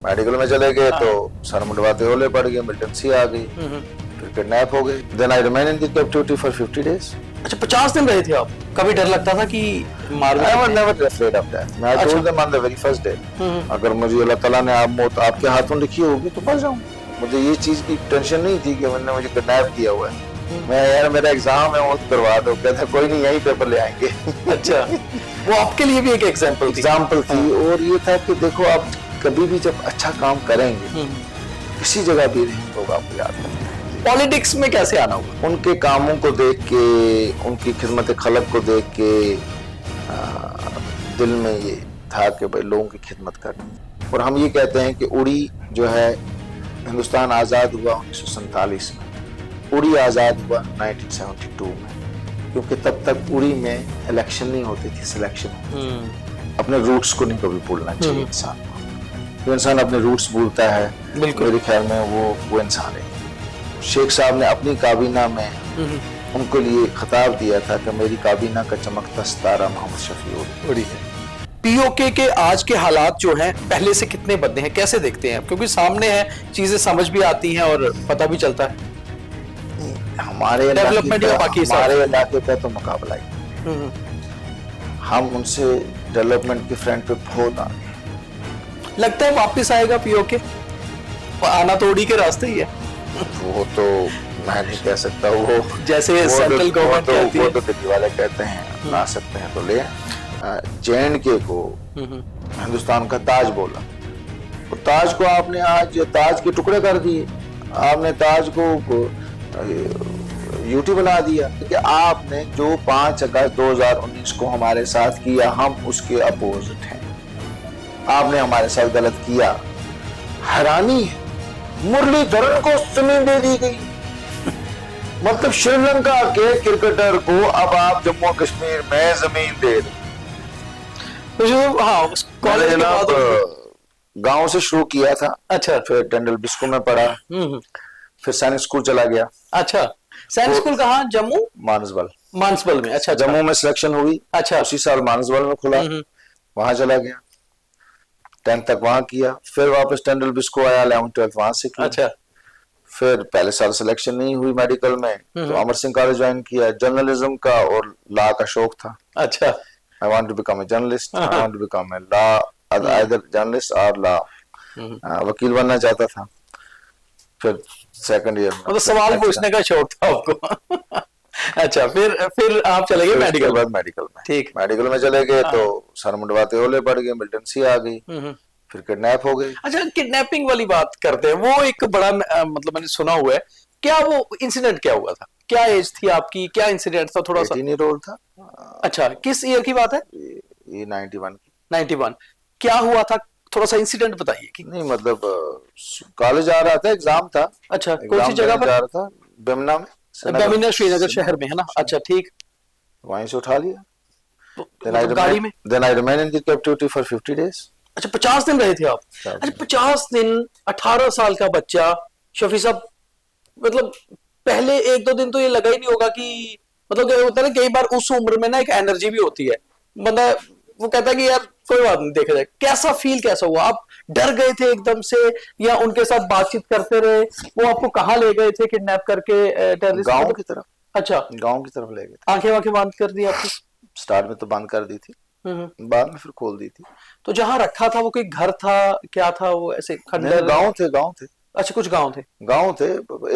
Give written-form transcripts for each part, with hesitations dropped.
Medical में चले गए तो सर मुंडवाते होले पड़ गए, मिलिटेंसी आ गई, फिर किडनैप हो गए। Then I remain in the captivity for 50 days। अच्छा 50 दिन रहे थे आप? कभी डर लगता था कि मार I was never afraid of death। मैं told them on the very first day, अगर मुझे अल्लाह ताला ने आप मौत आपके हाथों लिखी होगी तो मर जाऊंगा। मुझे ये चीज की टेंशन नहीं थी कि मैंने मुझे किडनैप किया हुआ है। मैं यार मेरा एग्जाम है वो करवा दो, कहता कोई नहीं यही पेपर ले आएंगे। अच्छा, वो आपके लिए भी एक एग्जाम्पल थी। और ये था कि देखो आप कभी भी जब अच्छा काम करेंगे किसी जगह भी रहेंगे लोग आपको याद करेंगे। पॉलिटिक्स में कैसे आना हुआ? उनके कामों को देख के, उनकी खिदमत खलक को देख के दिल में ये था कि भाई लोगों की खिदमत करनी। और हम ये कहते हैं कि उड़ी जो है हिंदुस्तान आज़ाद हुआ 1947 में, उड़ी आज़ाद हुआ 1972 में, क्योंकि तब तक उड़ी में इलेक्शन नहीं होती थी, सिलेक्शन। अपने रूट्स को नहीं कभी भूलना चाहिए इंसान को। जो इंसान अपने रूट्स भूलता है मेरे ख्याल में वो इंसान है। शेख साहब ने अपनी काबीना में उनको लिए खिताब दिया था कि मेरी काबीना का चमकता सितारा मोहम्मद शफी उड़ी है। पीओके के आज के हालात जो हैं पहले से कितने बदले हैं, कैसे देखते हैं? क्योंकि सामने है, चीजें समझ भी आती हैं और पता भी चलता है। हमारे डेवलपमेंट या बाकी हमारे इलाके का तो मुकाबला ही, हम उनसे डेवलपमेंट के फ्रंट पे बहुत आगे। लगता है वापस आएगा पीओके? आना तो उड़ी के रास्ते ही है। वो तो मैं नहीं कह सकता, वो जैसे सेंट्रल गवर्नमेंट कहती है, वो तो दिल्ली वाले कहते हैं ला सकते हैं तो ले। JNK को हिंदुस्तान का ताज बोला, तो ताज को आपने आज ताज के टुकड़े कर दिए, आपने ताज को यूटी बना दिया कि आपने जो 5 अगस्त 2019 को हमारे साथ किया हम उसके अपोजिट हैं। आपने हमारे साथ गलत किया। हैरानी है, मुरलीधरन को जमीन दे दी गई। मतलब श्रीलंका के क्रिकेटर को अब आप जम्मू कश्मीर में जमीन दे दो। हाँ, कॉलेज के बाद गांव से शुरू किया था। अच्छा, फिर टेंडल बिस्को में पढ़ा, फिर सैनिक स्कूल चला गया। अच्छा, सैनिक स्कूल कहाँ? जम्मू मानसबल में। अच्छा, जम्मू में सिलेक्शन हुई। अच्छा, उसी साल मानसबल में खुला, वहां चला गया, 10th तक वहां किया। फिर वापस टेंडल बिस्को आया, 11th 12th वहां से किया। अच्छा, फिर पहले साल सिलेक्शन नहीं हुई मेडिकल में, तो अमर सिंह कॉलेज ज्वाइन किया। जर्नलिज्म का और लॉ का शौक था। अच्छा, I want to become a journalist, I want to become a law, either journalist or law। वकील बनना चाहता था। फिर सेकंड ईयर में मतलब सवाल पूछने का शौक था आपको। अच्छा, फिर आप चले गए मेडिकल में। ठीक, मेडिकल में चले गए तो सर मुंडवाते होले पड़ गए, मिलिटेंसी आ गई, फिर किडनैप हो गए। अच्छा, किडनैपिंग वाली बात करते हैं, वो एक बड़ा मतलब मैंने सुना हुआ है। क्या वो इंसिडेंट क्या हुआ था? क्या एज थी आपकी? क्या इंसिडेंट था? थोड़ा सा। 18 year old था। अच्छा, किस ईयर की बात है? ये 91 की। 91। क्या हुआ था? थोड़ा सा इंसिडेंट बताइए। कि नहीं मतलब कॉलेज जा रहा था, एग्जाम था। अच्छा, कौन सी जगह पर जा रहा था? बेमना में, श्रीनगर शहर में है ना? अच्छा, ठीक, वहीं से उठा लिया। मतलब गाड़ी में। Then I remain in the captivity for 50 days। अच्छा, 50 दिन रहे थे आप? अच्छा, 50 दिन, 18 साल का बच्चा। शफी साहब, मतलब पहले 1-2 दिन तो ये लगा ही नहीं होगा कि, मतलब क्या होता है ना, कई बार उस उम्र में ना एक एनर्जी भी होती है, बंदा वो कहता है कि यार कोई बात नहीं, देखा जाए। कैसा फील कैसा हुआ? आप डर गए थे एकदम से या उनके साथ बातचीत करते रहे? वो आपको कहाँ ले गए थे किडनैप करके? गांव की तरफ। अच्छा, गांव की तरफ ले गए थे। आंखें बंद कर दी आपकी? स्टार्ट में तो बंद कर दी थी, बाद में फिर खोल दी थी। तो जहाँ रखा था वो कोई घर था, क्या था वो? ऐसे खंडर? गांव थे। अच्छा, कुछ गांव थे।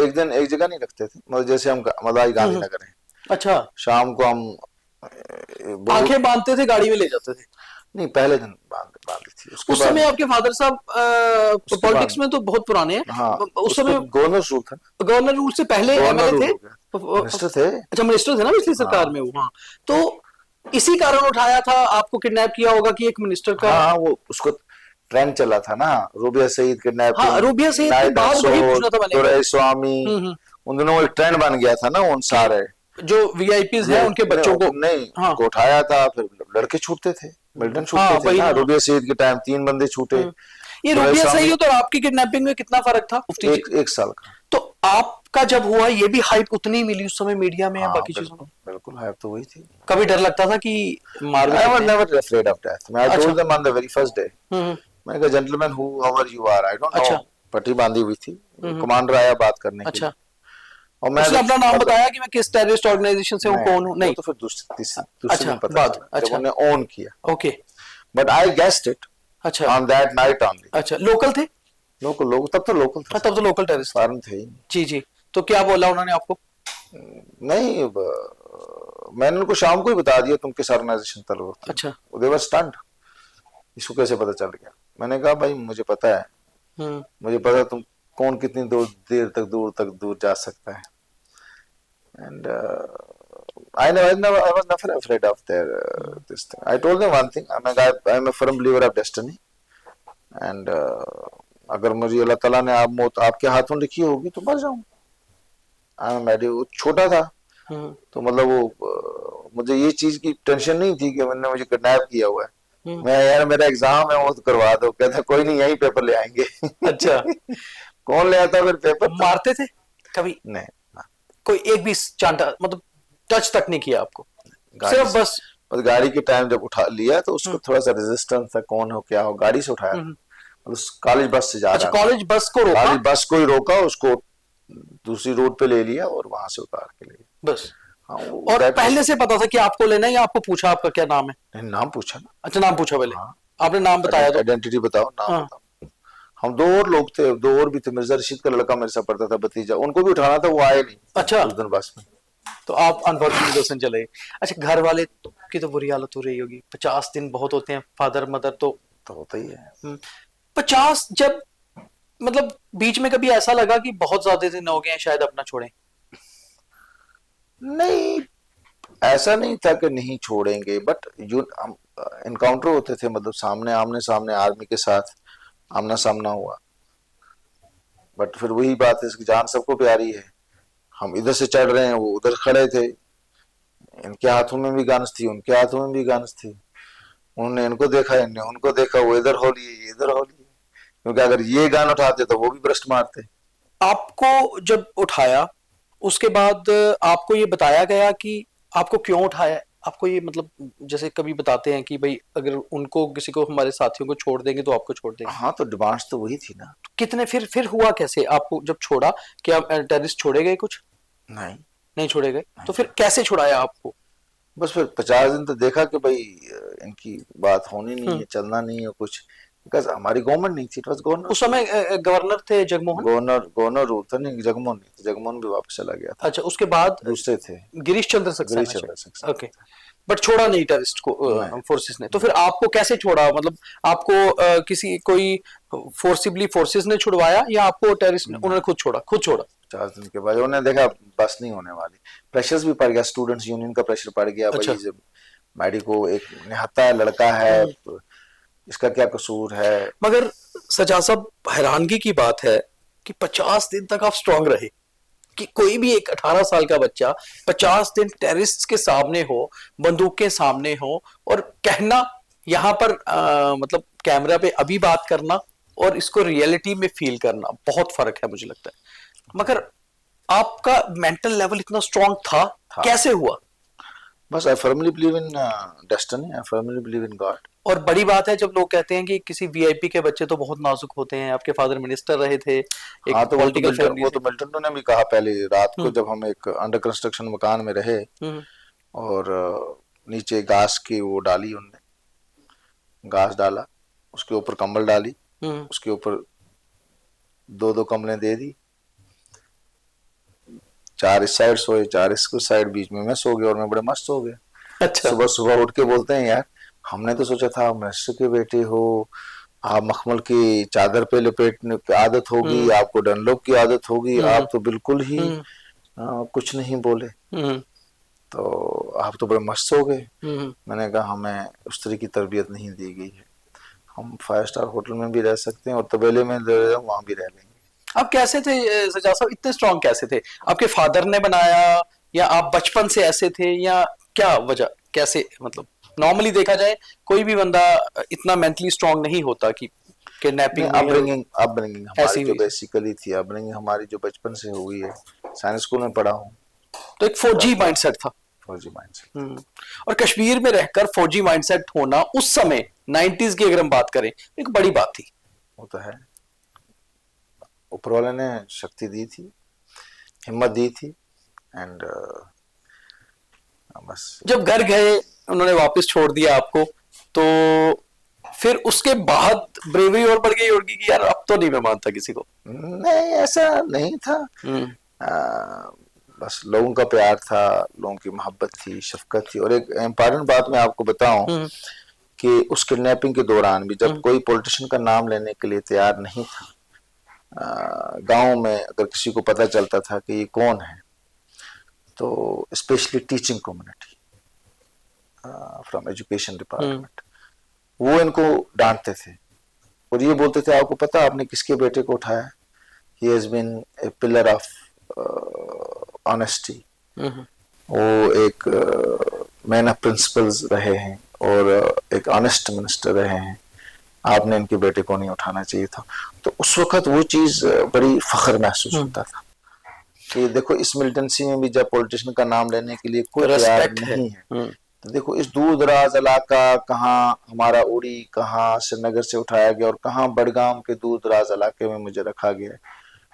एक दिन एक जगह नहीं रखते थे, मतलब जैसे हम मदाई गांधीनगर है। अच्छा, शाम को हम आंखें बांधते थे, गाड़ी में ले जाते थे? नहीं, पहले दिन बांधी थी। उस समय आपके फादर साहब पॉलिटिक्स में तो बहुत पुराने हैं। हाँ, उस समय गवर्नर रूल था। गवर्नर रूल से पहले एमएलए थे, मिनिस्टर थे। अच्छा, मिनिस्टर थे ना पिछली सरकार में वो। हाँ, तो इसी कारण उठाया था, आपको किडनैप किया होगा कि एक मिनिस्टर का। हाँ, वो उसको ट्रेंड चला था ना, रूबिया सईद किडनैपिंग। हाँ, रूबिया सईद के बाद वही पूछना था मैंने। दुराई-स्वामी, उन दिनों वो एक ट्रेंड बन गया था ना, उन सारे जो वीआईपीज हैं उनके बच्चों को नहीं को उठाया था। फिर लड़के छूटते थे, मिलिटेंट छूटते थे ना। रूबिया सईद के टाइम 3 बंदे छूटे। ये रूबिया सईद और आपकी किडनैपिंग में कितना फर्क था? एक साल का। तो आपका जब हुआ ये भी हाइप उतनी मिली उस समय मीडिया में? बाकी चीजों में बिल्कुल हाइप तो वही थी। कभी डर लगता था कि मार? I was never afraid of death। I told them on the very first day मैंने कहा gentleman who ever you are, I don't अच्छा। नो, पट्टी बांधी हुई थी, कमांडर आया बात करने के अच्छा। लिए, और मैं उसने अपना नाम बताया कि मैं किस टेररिस्ट ऑर्गेनाइजेशन से हूँ, कौन हूँ? वो नहीं। तो फिर दूसरी अच्छा, दिन पता बाद। चला जब अच्छा। उन्हें ऑन किया, okay. But I guessed it अच्छा। On that night only. अच्छा, लोकल थे? लोग तब तो लोकल थे, हाँ, तब तो लोकल टेररिस्ट थे। फॉरेन थे ही नहीं। जी जी। तो क्या बोला उन्होंने आपको? नहीं, मैंने उनको शाम को ही बता दिया तुम किस ऑर्गेनाइजेशन ताल्लुक रखते अच्छा। हो, दे वर स्टन्ड, इसको कैसे पता चल गया? मैंने कहा भाई मुझे पता है, मुझे पता है तुम कौन कितनी देर तक दूर जा सकता है, and I was never afraid of their this thing. I told them one thing. I'm a firm believer of destiny, and अगर मुझे अल्लाह ताला ने आप मौत आपके हाथों लिखी होगी तो मर जाऊं। वो छोटा था, तो मतलब वो मुझे ये चीज की टेंशन नहीं थी कि मैंने मुझे किडनैप किया हुआ है। मैं यार मेरा एग्जाम है वो तो करवा दो, कहता कोई नहीं यही पेपर ले आएंगे। अच्छा। कौन ले आता फिर पेपर? मारते थे कभी? नहीं, कोई एक भी चांटा मतलब टच तक नहीं किया आपको? सिर्फ बस गाड़ी के टाइम जब उठा लिया तो उसको थोड़ा सा रेजिस्टेंस था, कौन हो क्या हो, गाड़ी से उठाया, उस कॉलेज बस से जा रहा था। कॉलेज बस को रोका? कॉलेज बस को ही रोका, उसको दूसरी रोड पे ले लिया और वहां से उतार के ले गया बस। हाँ, और पहले से पता था कि आपको लेना है या आपको पूछा आपका क्या नाम है? नाम पूछा ना। अच्छा, नाम पूछा पहले। हाँ। आपने नाम बताया तो आइडेंटिटी बताओ, नाम बताओ। हम दो और लोग थे, दो और भी थे, मिर्जा रशीद का लड़का मेरे साथ पढ़ता था, भतीजा, उनको भी उठाना था, वो आए नहीं। अच्छा। उस दिन बस में तो आप अनफॉर्चुनेटली चले। अच्छा, घर वाले की तो बुरी हालत हो रही होगी, 50 दिन बहुत होते हैं, फादर मदर तो होता ही है। 50 जब मतलब बीच में कभी ऐसा लगा कि बहुत ज्यादा दिन हो गए हैं शायद अपना छोड़ें? नहीं, ऐसा नहीं था कि नहीं छोड़ेंगे, बट जो इनकाउंटर होते थे, मतलब सामने आमने सामने आर्मी के साथ आमना सामना हुआ, बट फिर वही बात है, इसकी जान सबको प्यारी है। हम इधर से चढ़ रहे हैं, वो उधर खड़े थे, इनके हाथों में भी गन्स थी, उनके हाथों में भी गन्स थी, उन्होंने इनको देखा, इनने उनको देखा, वो इधर हो लिए, इधर हो लिए, क्योंकि अगर ये गन उठाते तो वो भी ब्रस्ट मारते। आपको जब उठाया उसके बाद आपको ये बताया गया कि आपको क्यों उठाया? आपको ये मतलब जैसे कभी बताते हैं कि भाई अगर उनको किसी को हमारे साथियों को छोड़ देंगे तो आपको छोड़ देंगे। हाँ, तो डिमांड्स तो वही थी ना। कितने फिर हुआ कैसे आपको जब छोड़ा? क्या टेररिस्ट छोड़े गए? कुछ नहीं छोड़े गए। तो फिर कैसे छुड़ाया आपको? बस फिर 50 दिन तो देखा कि भाई इनकी बात होनी नहीं है, चलना नहीं है कुछ, बिकॉज हमारी गवर्नमेंट नहीं थी, इट वाज गवर्नर। उस समय गवर्नर थे जगमोहन? गवर्नर था नहीं, जगमोहन नहीं था, जगमोहन भी वापस चला गया था। अच्छा, उसके बाद दूसरे थे, Girish Chandra Saxena. Okay, okay. But छोड़ा नहीं टेररिस्ट को फोर्सेस ने। तो फिर आपको कैसे छोड़ा? मतलब आपको किसी कोई फोर्सिबली फोर्सेस ने छुड़वाया या आपको टेररिस्ट ने? उन्होंने खुद छोड़ा? 4 दिन के बाद उन्होंने देखा बस नहीं होने वाली, प्रेशर भी पड़ गया, स्टूडेंट्स यूनियन का प्रेशर पड़ गया। अच्छा। भाई मैडी को एक निहत्था है, लड़का है, इसका क्या कसूर है? मगर सजा साहब, हैरानगी की बात है कि 50 दिन तक आप स्ट्रांग रहे, कि कोई भी एक 18 साल का बच्चा 50 दिन टेररिस्ट के सामने हो, बंदूक के सामने हो, और कहना यहाँ पर मतलब कैमरा पे अभी बात करना और इसको रियलिटी में फील करना बहुत फर्क है मुझे लगता है। मगर आपका मेंटल लेवल इतना स्ट्रांग था, कैसे हुआ? बस I firmly believe in destiny, I firmly believe in God. और बड़ी बात है जब लोग कहते हैं कि किसी वीआईपी के बच्चे तो बहुत नाजुक होते हैं। आपके फादर मिनिस्टर रहे थे, एक हाँ, तो पॉलिटिकल फैमिली। वो तो मिल्टन ने भी कहा पहले रात को, जब हम एक अंडर कंस्ट्रक्शन मकान में रहे और नीचे घास की वो डाली, उनने घास डाला, उसके ऊपर कंबल डाली, उसके ऊपर 2-2 कंबलें दे दी, 4 इस साइड सोए, 4 इस साइड, बीच में मैं सो गया और मैं बड़े मस्त हो गया। अच्छा। सुबह उठ के बोलते हैं यार हमने तो सोचा था मिनिस्टर के बेटे हो, आप मखमल की चादर पे लपेटने की आदत होगी, आपको डनलोप की आदत होगी, आप तो बिल्कुल ही कुछ नहीं बोले, तो आप तो बड़े मस्त हो गए। मैंने कहा हमें उस तरह की तरबियत नहीं दी गई है, हम 5 स्टार होटल में भी रह सकते हैं और तबेले में वहां भी रह लेंगे। आप कैसे थे सजा साहब, इतने स्ट्रांग कैसे थे? आपके फादर ने बनाया या आप बचपन से ऐसे थे, या क्या वजह, कैसे? मतलब नॉर्मली देखा जाए कोई भी बंदा इतना मेंटली स्ट्रांग नहीं होता कि किडनैपिंग। अपब्रिंगिंग हमारी जो बेसिकली थी, अपब्रिंगिंग हमारी जो बचपन से हुई है, साइंस स्कूल में पढ़ा हूँ, तो एक फौजी माइंडसेट था। फौजी माइंडसेट। और कश्मीर में रहकर फौजी माइंडसेट होना उस समय 90s की अगर हम बात करें एक बड़ी बात थी। वो तो है, ऊपर वाले ने शक्ति दी थी, हिम्मत दी थी, एंड बस। जब घर गए उन्होंने वापस छोड़ दिया आपको, तो फिर उसके बाद ब्रेवरी और बढ़ गई होगी कि यार अब तो नहीं मैं मानता किसी को? नहीं, ऐसा नहीं था। बस लोगों का प्यार था, लोगों की मोहब्बत थी, शफकत थी। और एक इम्पॉर्टेंट बात मैं आपको बताऊं कि उस किडनैपिंग के दौरान भी जब कोई पॉलिटिशियन का नाम लेने के लिए तैयार नहीं था, गांव में अगर किसी को पता चलता था कि ये कौन है, तो specially teaching community from education department, वो इनको डांटते थे और ये बोलते थे आपको पता आपने किसके बेटे को उठाया? He has been a pillar of honesty. वो एक मैन ऑफ प्रिंसिपल्स रहे हैं और एक ऑनेस्ट मिनिस्टर रहे हैं, आपने इनके बेटे को नहीं उठाना चाहिए था। तो उस वक्त वो चीज बड़ी फख्र महसूस होता था कि देखो इस मिलिटेंसी में भी जब पॉलिटिशियन का नाम लेने के लिए कोई तैयार नहीं है, तो देखो इस दूर दराज इलाका, कहाँ हमारा उड़ी, कहाँ श्रीनगर से उठाया गया और कहाँ बड़गाम के दूर दराज इलाके में मुझे रखा गया,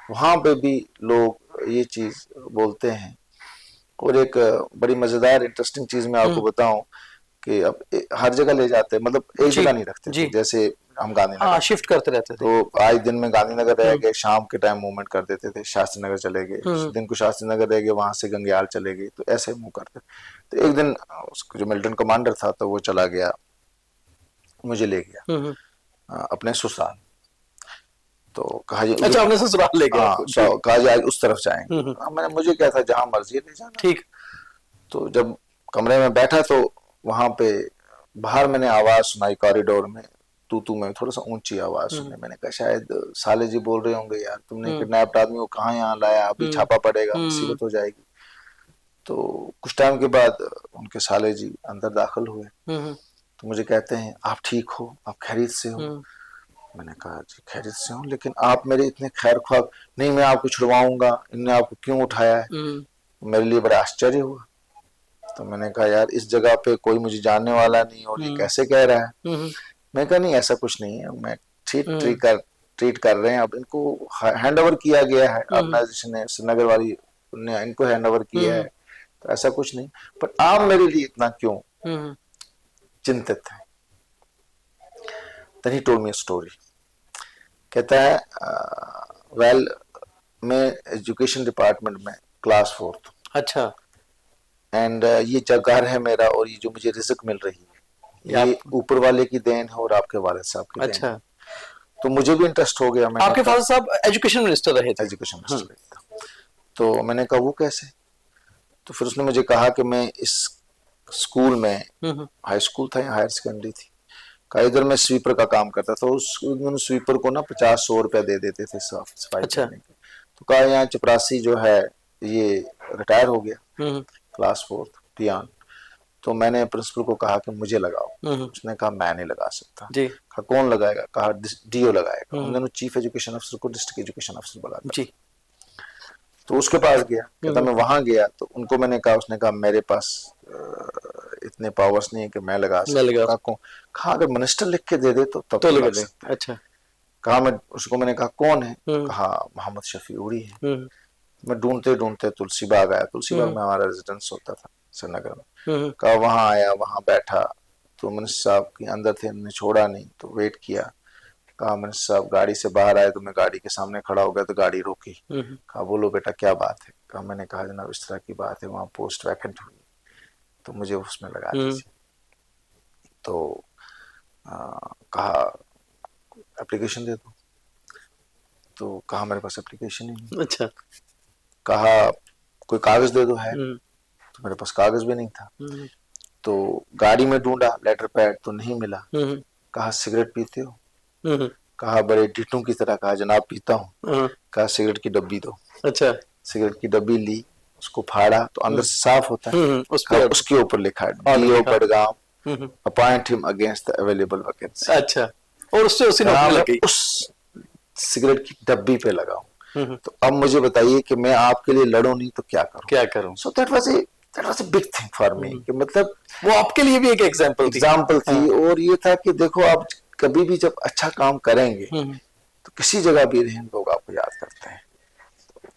वहां पे भी लोग ये चीज बोलते हैं। और एक बड़ी मजेदार इंटरेस्टिंग चीज मैं आपको बताऊं कि अब हर जगह ले जाते हैं, मतलब एक जगह नहीं रखते थे। जैसे हम गांधीनगर शिफ्ट करते रहते थे, तो आज दिन में गांधीनगर रह गए, शाम के टाइम मूवमेंट कर देते थे, शास्त्री नगर चले गए, दिन को शास्त्री नगर रह गए, वहां से गंगयाल चले गए, तो ऐसे मूव करते। तो एक दिन उसका जो मिलिटेंट कमांडर था तो वो चला गया, मुझे ले गया अपने ससुराल। तो कहा जी, अच्छा अपने ससुराल ले गया? तो कहा जी आज उस तरफ जाएंगे। मैंने, मुझे क्या था, जहां मर्जी ले जाना। ठीक। तो जब कमरे में बैठा तो वहां पे बाहर मैंने आवाज सुनाई, कॉरिडोर में तू में थोड़ा सा ऊंची आवाज सुनी। मैंने कहा शायद साले जी बोल रहे होंगे, यार तुमने किडनैप्ड आदमी को कहाँ यहाँ लाया, अभी छापा पड़ेगा, मुसीबत हो जाएगी। तो कुछ टाइम के बाद उनके साले जी अंदर दाखिल हुए, तो मुझे कहते हैं आप ठीक हो, आप खैरियत से हो? मैंने कहा जी खैरियत से हूँ, लेकिन आप मेरे इतने खैर ख्वाह, नहीं मैं आपको छुड़वाऊंगा, इनने आपको क्यों उठाया है? मेरे लिए बड़ा आश्चर्य हुआ। तो मैंने कहा यार इस जगह पे कोई मुझे जानने वाला नहीं और ये कैसे कह रहा है? मैं कहा नहीं ऐसा कुछ नहीं है, मैं ट्रीट कर रहे हैं, अब इनको हैंड ओवर किया गया है ऑर्गेनाइजेशन ने, श्रीनगर वाली ने इनको हैंड ओवर किया है, तो ऐसा कुछ नहीं, पर आप मेरे लिए इतना क्यों चिंतित हैं? Then he told me a story. कहता है वेल मैं एजुकेशन डिपार्टमेंट में क्लास 4th। अच्छा। एंड ये जगह है मेरा और ये जो मुझे रिज़्क मिल रही है ये ऊपर वाले की देन है और आपके वालिद साहब की देन। अच्छा। तो मुझे भी इंटरेस्ट हो गया। आपके फादर साहब एजुकेशन मिनिस्टर रहे थे? एजुकेशन मिनिस्टर रहे थे। तो मैंने कहा वो कैसे? तो फिर उसने मुझे कहा कि मैं इस स्कूल में, हाई स्कूल था या हायर सेकेंडरी थी, कहा इधर मैं स्वीपर का काम करता था। उस स्वीपर को ना 50-100 रुपया दे देते थे सफाई करने के। तो कहा यहाँ चपरासी जो है ये रिटायर हो गया क्लास 4th पियान। तो मैंने प्रिंसिपल को कहा कि मुझे लगाओ। उसने कहा मैं नहीं लगा सकता। कहा कौन लगाएगा? कहा डीओ लगाएगा। उन्होंने चीफ एजुकेशन अफसर को डिस्ट्रिक्ट एजुकेशन अफसर बुला दिया। तो उसके पास गया, कहता मैं वहां गया तो उनको मैंने कहा, उसने कहा मेरे पास इतने पावर्स नहीं है कि मैं लगा सकता। कहा अगर मिनिस्टर लिख के दे दे तो लगा सकता। अच्छा। कहा मैं उसको, मैंने कहा कौन है? कहा मोहम्मद शफी उड़ी है। मैं ढूंढते ढूंढते तुलसी बाग आया। तुलसी बाग में हमारा रेजिडेंस होता था श्रीनगर में। कहा वहां आया, वहां बैठा तो मिनिस्टर साहब के अंदर थे, उन्होंने छोड़ा नहीं तो वेट किया। कहा मिनिस्टर साहब गाड़ी से बाहर आए तो मैं गाड़ी के सामने खड़ा हो गया तो गाड़ी रोकी। कहा बोलो बेटा क्या बात है? कहा मैंने कहा जनाब इस तरह की बात है, वहां पोस्ट वैकेंट हुई तो मुझे उसमें लगा दीजिए। तो कहा एप्लीकेशन दे दो। तो कहा मेरे पास एप्लीकेशन ही नहीं। अच्छा। कहा कोई कागज दे दो है? तो मेरे पास कागज भी नहीं था। तो गाड़ी में ढूंढा लेटर पैड तो नहीं मिला। कहा सिगरेट पीते हो? कहा बड़े डिटों की तरह। कहा जनाब पीता हूँ। कहा सिगरेट की डब्बी दो। अच्छा। सिगरेट की डब्बी ली, उसको फाड़ा तो अंदर से साफ होता है। उसके ऊपर लिखा है DO Budgam appoint him against the available vacancy. अच्छा। और उससे उसी नौकरी लग गई। उस सिगरेट की डब्बी पे लगाऊं। तो अब मुझे बताइए कि मैं आपके लिए लड़ूं नहीं तो क्या करूं? So that was a that was a big thing for me कि मतलब वो आपके लिए भी एक एग्जाम्पल थी। एग्जाम्पल थी। और ये था कि देखो आप कभी भी जब अच्छा काम करेंगे तो किसी जगह भी रहें लोग आपको याद करते हैं।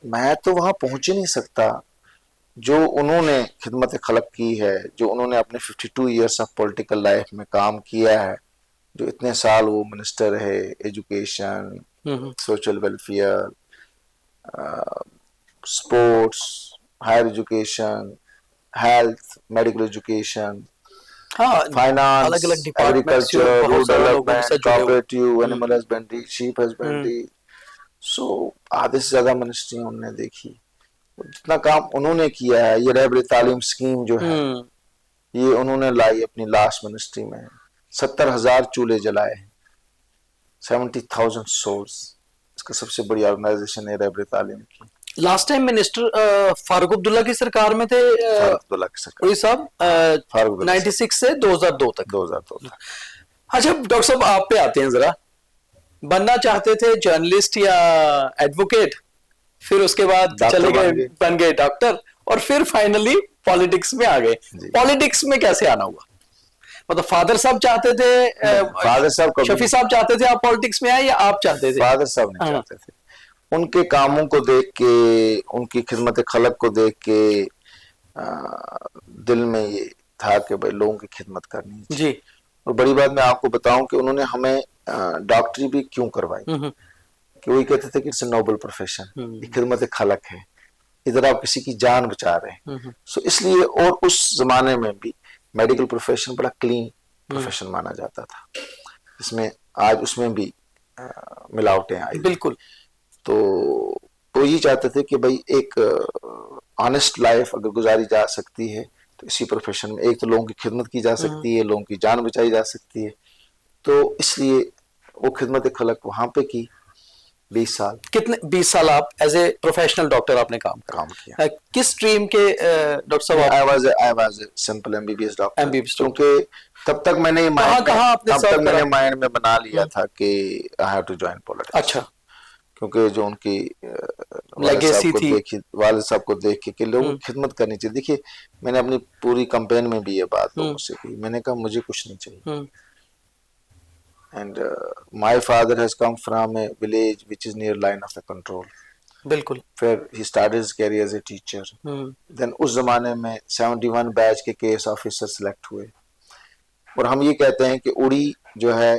मैं तो वहां पहुंच ही नहीं सकता जो उन्होंने खिदमत खलक की है, जो उन्होंने अपने 52 ईयर्स ऑफ पॉलिटिकल लाइफ में काम किया है, जो इतने साल वो मिनिस्टर है, education, social welfare, sports, higher education, health, medical education, हाँ, फाइनेंस, अलग अलग डिपार्टमेंट्स एग्रीकल्चर, रूरल बहुत सारे लोगों के डेवलपमेंट, साथ जुड़े हुए। Cooperative, animal husbandry, sheep husbandry. So आधे से ज्यादा मिनिस्ट्री उन्होंने देखी। जितना काम उन्होंने किया है, ये रहबरी तालीम स्कीम जो है ये उन्होंने लाई अपनी लास्ट मिनिस्ट्री में। 70,000 चूल्हे जलाए, 70,000 सोल्स। इसका सबसे बड़ी ऑर्गेनाइजेशन है रहबरी तालीम की। Last time minister Farooq Abdullah की सरकार में थे फारूक अब्दुल्ला की सरकार, उड़ी साहब, फारूक अब्दुल्ला 96 से 2002 तक। 2002 तक। अच्छा डॉक्टर साहब, आप पे आते हैं जरा। बनना चाहते थे जर्नलिस्ट या एडवोकेट, फिर उसके बाद डॉक्टर चले बन गए, गए। बन गए डॉक्टर, और फिर फाइनली पॉलिटिक्स में आ गए। जी। पॉलिटिक्स में कैसे आना हुआ? मतलब फादर साहब चाहते थे, फादर साहब कभी शफी साहब चाहते थे आप पॉलिटिक्स में आए, या आप चाहते थे? फादर साहब नहीं हाँ। चाहते थे। उनके कामों को देख के, उनकी खिदमत खलक को देख के दिल में ये था कि भाई लोगों की खिदमत करनी है। जी। और बड़ी बात मैं आपको बताऊं कि उन्होंने हमें डॉक्टरी भी क्यों करवाई, कि वही कहते थे कि इट्स नोबल प्रोफेशन, ये खिदमत खलक है, इधर आप किसी की जान बचा रहे हैं। सो इसलिए, और उस जमाने में भी मेडिकल प्रोफेशन बड़ा क्लीन प्रोफेशन माना जाता था, इसमें आज उसमें भी मिलावटें आई। बिल्कुल। तो वो ये चाहते थे कि भाई एक ऑनेस्ट लाइफ अगर गुजारी जा सकती है तो इसी प्रोफेशन में, एक तो लोगों की खिदमत की जा सकती है, लोगों की जान बचाई जा सकती है। तो इसलिए वो खिदमत खलक वहां पे की 20 साल। कितने 20 साल आप एज ए प्रोफेशनल डॉक्टर आपने काम किया? किस स्ट्रीम के डॉक्टर साहब? I was simple MBBS doctor. MBBS क्योंकि तब तक मैंने माइंड में बना लिया था कि I have to join politics. अच्छा। क्योंकि जो उनकी लेगेसी थी, वालिद साहब को देख के कि लोगों की खिदमत करनी चाहिए। देखिए मैंने अपनी पूरी कैंपेन में भी ये बात लोगों से की, मैंने कहा मुझे कुछ नहीं चाहिए। And my father has come from a village which is near line of the control. बिल्कुल। फिर he started his career as a teacher. Then उस जमाने में 71 बैच के केस ऑफिसर सिलेक्ट हुए। और हम ये कहते हैं कि उड़ी जो है,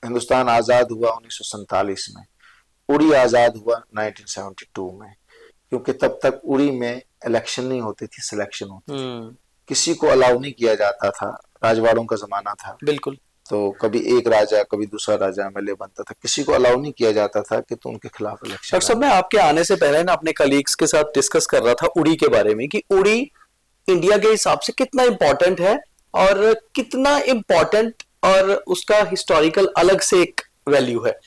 हिंदुस्तान आजाद हुआ 1947 में, उड़ी आजाद हुआ 1972 में। क्योंकि तब तक उड़ी में इलेक्शन नहीं होती थी, सिलेक्शन होती थी। किसी को अलाउ नहीं किया जाता था, राजवाड़ों का जमाना था। बिल्कुल। तो कभी एक राजा कभी दूसरा राजा एमएलए बनता था, किसी को अलाउ नहीं किया जाता था कि तुम उनके खिलाफ इलेक्शन। डॉक्टर साहब, मैं आपके आने से पहले ना अपने कलीग्स के साथ डिस्कस कर रहा था उड़ी के बारे में, कि उड़ी इंडिया के हिसाब से कितना इंपॉर्टेंट है, और कितना इंपॉर्टेंट और उसका हिस्टोरिकल अलग से एक वैल्यू है।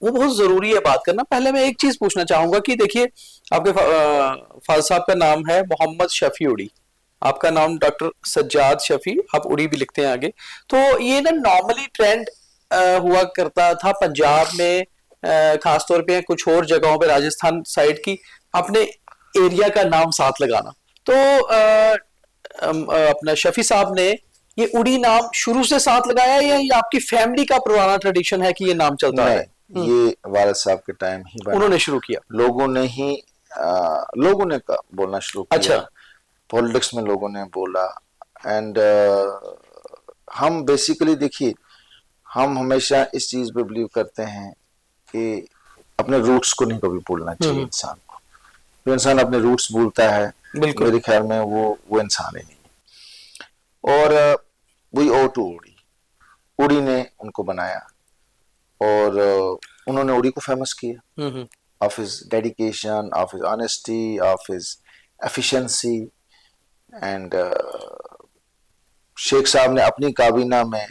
वो बहुत जरूरी है बात करना। पहले मैं एक चीज पूछना चाहूंगा कि देखिए, आपके फादर साहब का नाम है मोहम्मद शफी उड़ी, आपका नाम डॉक्टर सज्जाद शफी, आप उड़ी भी लिखते हैं आगे। तो ये ना नॉर्मली ट्रेंड हुआ करता था पंजाब में, खासतौर पे कुछ और जगहों पे, राजस्थान साइड की, अपने एरिया का नाम साथ लगाना। तो अपना शफी साहब ने ये उड़ी नाम शुरू से साथ लगाया, या ये आपकी फैमिली का पुराना ट्रेडिशन है कि ये नाम चलता है? ये वालिद साहब के टाइम ही बना, उन्होंने शुरू किया, लोगों ने बोलना शुरू किया। अच्छा। पॉलिटिक्स में लोगों ने बोला। एंड हम बेसिकली देखिए, हम हमेशा इस चीज पे बिलीव करते हैं कि अपने रूट्स को नहीं कभी भूलना चाहिए इंसान को। जो इंसान अपने रूट्स भूलता है, मेरे ख्याल में वो इंसान ही नहीं। और वी ओ टू उड़ी, उड़ी ने उनको बनाया, और उन्होंने उड़ी को फेमस किया of his dedication, of his honesty, of his efficiency. And Sheikh Sahab ने अपनी काबीना में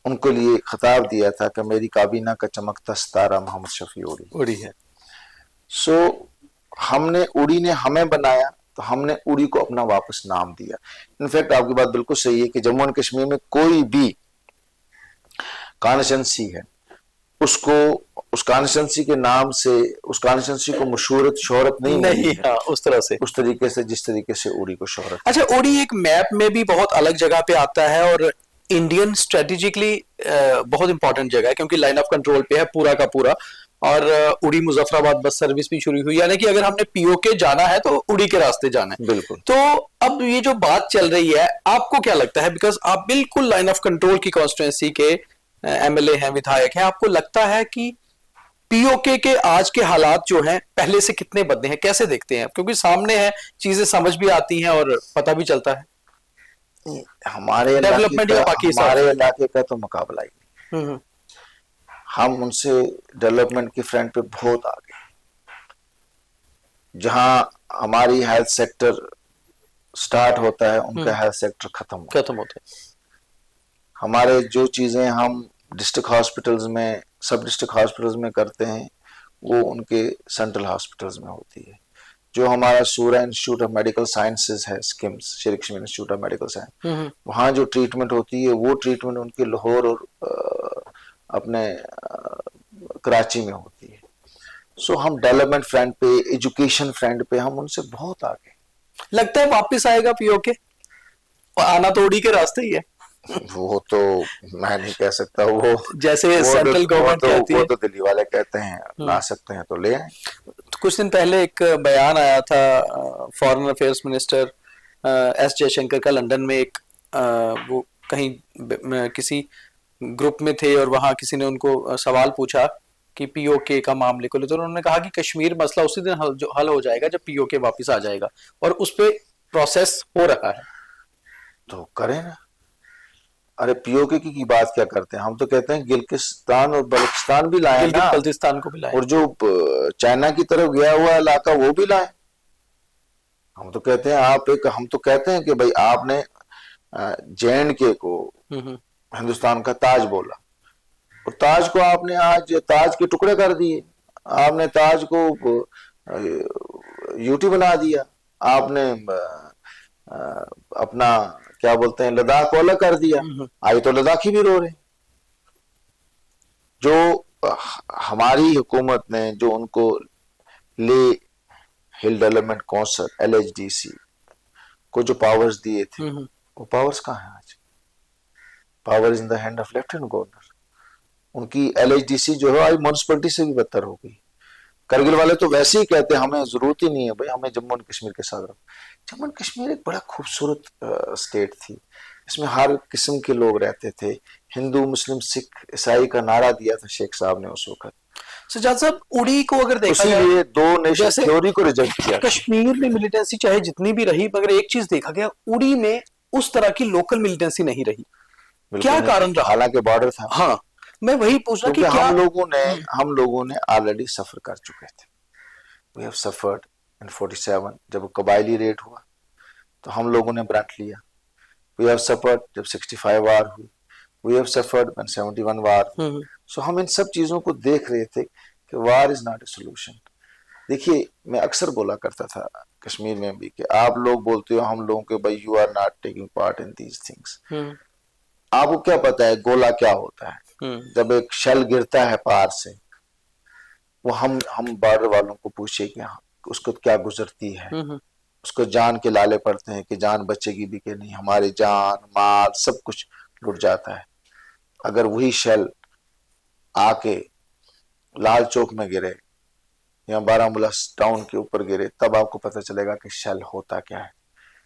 उनको लिए खिताब दिया था कि मेरी काबीना का चमकता सितारा मोहम्मद शफी उड़ी है। सो हमने, उड़ी ने हमें बनाया, तो हमने उड़ी को अपना वापस नाम दिया। इनफैक्ट आपकी बात बिल्कुल सही है कि जम्मू एंड कश्मीर में कोई भी कॉन्स्टिट्यूंसी है, उसको उस कॉन्स्टिट्यूंसी के नाम से उस कॉन्स्टिट्यूंसी को शोहरत नहीं मिली नहीं, है, हाँ, उस तरह से। उस तरीके से जिस तरीके से उड़ी को शोहरत। अच्छा, उड़ी एक मैप में भी बहुत अलग जगह पे आता है और इंडियन स्ट्रेटेजिकली बहुत इंपॉर्टेंट जगह है, क्योंकि लाइन ऑफ कंट्रोल पे है पूरा का पूरा। और उड़ी मुजफ्फराबाद बस सर्विस भी शुरू हुई, यानी कि अगर हमने पीओके जाना है तो उड़ी के रास्ते जाना है। बिल्कुल। तो अब ये जो बात चल रही है, आपको क्या लगता है, बिकॉज आप बिल्कुल लाइन ऑफ कंट्रोल की कॉन्स्टिट्यूंसी के एमएलए हैं, विधायक हैं, आपको लगता है कि पीओके के आज के हालात जो हैं पहले से कितने बदले हैं, कैसे देखते हैं आप? क्योंकि सामने है, चीजें समझ भी आती हैं और पता भी चलता है। हमारे डेवलपमेंट या बाकी हमारे इलाके का तो मुकाबला ही नहीं। हम्म, हम उनसे डेवलपमेंट की फ्रंट पे बहुत आगे। जहां हमारी हेल्थ सेक्टर स्टार्ट होता है, उनका हेल्थ सेक्टर खत्म होता है। हमारे जो चीजें हम डिस्ट्रिक्ट हॉस्पिटल्स में, सब डिस्ट्रिक्ट हॉस्पिटल्स में करते हैं, वो उनके सेंट्रल हॉस्पिटल्स में होती है। जो हमारा सूरा इंस्टीट्यूट ऑफ मेडिकल साइंसेज है, स्किम्स, शेर Kashmir institute of medical science, वहाँ जो ट्रीटमेंट होती है वो ट्रीटमेंट उनके लाहौर और अपने कराची में होती है। सो हम डेवलपमेंट फ्रंट पे, एजुकेशन फ्रंट पे हम उनसे बहुत आगे। लगता है वापस आएगा पीओके? आना तो उड़ी के रास्ते ही है। वो तो मैं नहीं कह सकता, वो जैसे सेंट्रल गवर्नमेंट कहती है, वो तो दिल्ली वाले कहते हैं ला सकते हैं तो ले आए। तो कुछ दिन पहले एक बयान आया था foreign affairs minister S Jaishankar का, लंदन में एक वो कहीं किसी ग्रुप में थे और वहां किसी ने उनको सवाल पूछा कि पीओके का मामले को ले, तो उन्होंने कहा कि कश्मीर मसला उसी दिन हल हो जाएगा जब पीओके वापस आ जाएगा, और उस पे प्रोसेस हो रहा है। तो करें ना। अरे पीओके की बात क्या करते हैं, हम तो कहते हैं गिलगिस्तान और बल्तिस्तान भी लाए ना, बल्तिस्तान को भी लाए, और जो चाइना की तरफ गया हुआ इलाका वो भी लाए। हम तो कहते हैं हम तो कहते हैं कि भाई आपने JNK को हिंदुस्तान का ताज बोला, और ताज को आपने आज ताज के टुकड़े कर दिए, आपने ताज को यूटी बना दिया, आपने अपना क्या बोलते हैं लद्दाख को अलग कर दिया। आज तो लद्दाखी भी रो रहे। जो हमारी हुकूमत ने जो उनको ले हिल डेवलपमेंट काउंसिल LHDC को जो पावर्स दिए थे, वो पावर्स कहाँ हैं आज? Power is in the hand of lieutenant governor. उनकी LHDC जो है आज म्युनिसिपैलिटी से भी बदतर हो गई। करगिल वाले तो वैसे ही कहते हैं हमें जरूरत ही नहीं है भाई, हमें जम्मू एंड कश्मीर के साथ रखो। जम्मू एंड कश्मीर एक बड़ा खूबसूरत स्टेट थी, इसमें हर किस्म के लोग रहते थे, हिंदू मुस्लिम सिख ईसाई का नारा दिया था शेख साहब ने उस वक्त। सज्जाद साहब, उड़ी को अगर देखा जाए, दो नेशन थ्योरी को रिजेक्ट किया। कश्मीर में मिलिटेंसी चाहे जितनी भी रही, मगर एक चीज देखा गया, उड़ी में उस तरह की लोकल मिलिटेंसी नहीं रही। क्या कारण रहा? हालांकि बॉर्डर था। हाँ, मैं वही पूछना कि क्या हम लोगों ने ऑलरेडी सफर कर चुके थे। वी हैव सफर्ड इन 47 जब कबायली रेड हुआ तो हम लोगों ने ब्रंट लिया। वी हैव सफर्ड जब 65 वार हुई। वी हैव सफर्ड व्हेन 71 वार। सो हम इन सब चीजों को देख रहे थे कि वार इज नॉट ए सोल्यूशन। देखिए, मैं अक्सर बोला करता था कश्मीर में भी कि आप लोग बोलते हो हम लोगों के भाई you are not taking part in these things. आपको क्या पता है गोला क्या होता है? जब एक शेल गिरता है पार से, वो हम बॉर्डर वालों को पूछे कि उसको क्या गुजरती है, उसको जान के लाले पड़ते हैं कि जान बचेगी भी कि नहीं। हमारे जान माल सब कुछ लुट जाता है। अगर वही शेल आके लाल चौक में गिरे या बारामूला टाउन के ऊपर गिरे, तब आपको पता चलेगा कि शेल होता क्या है।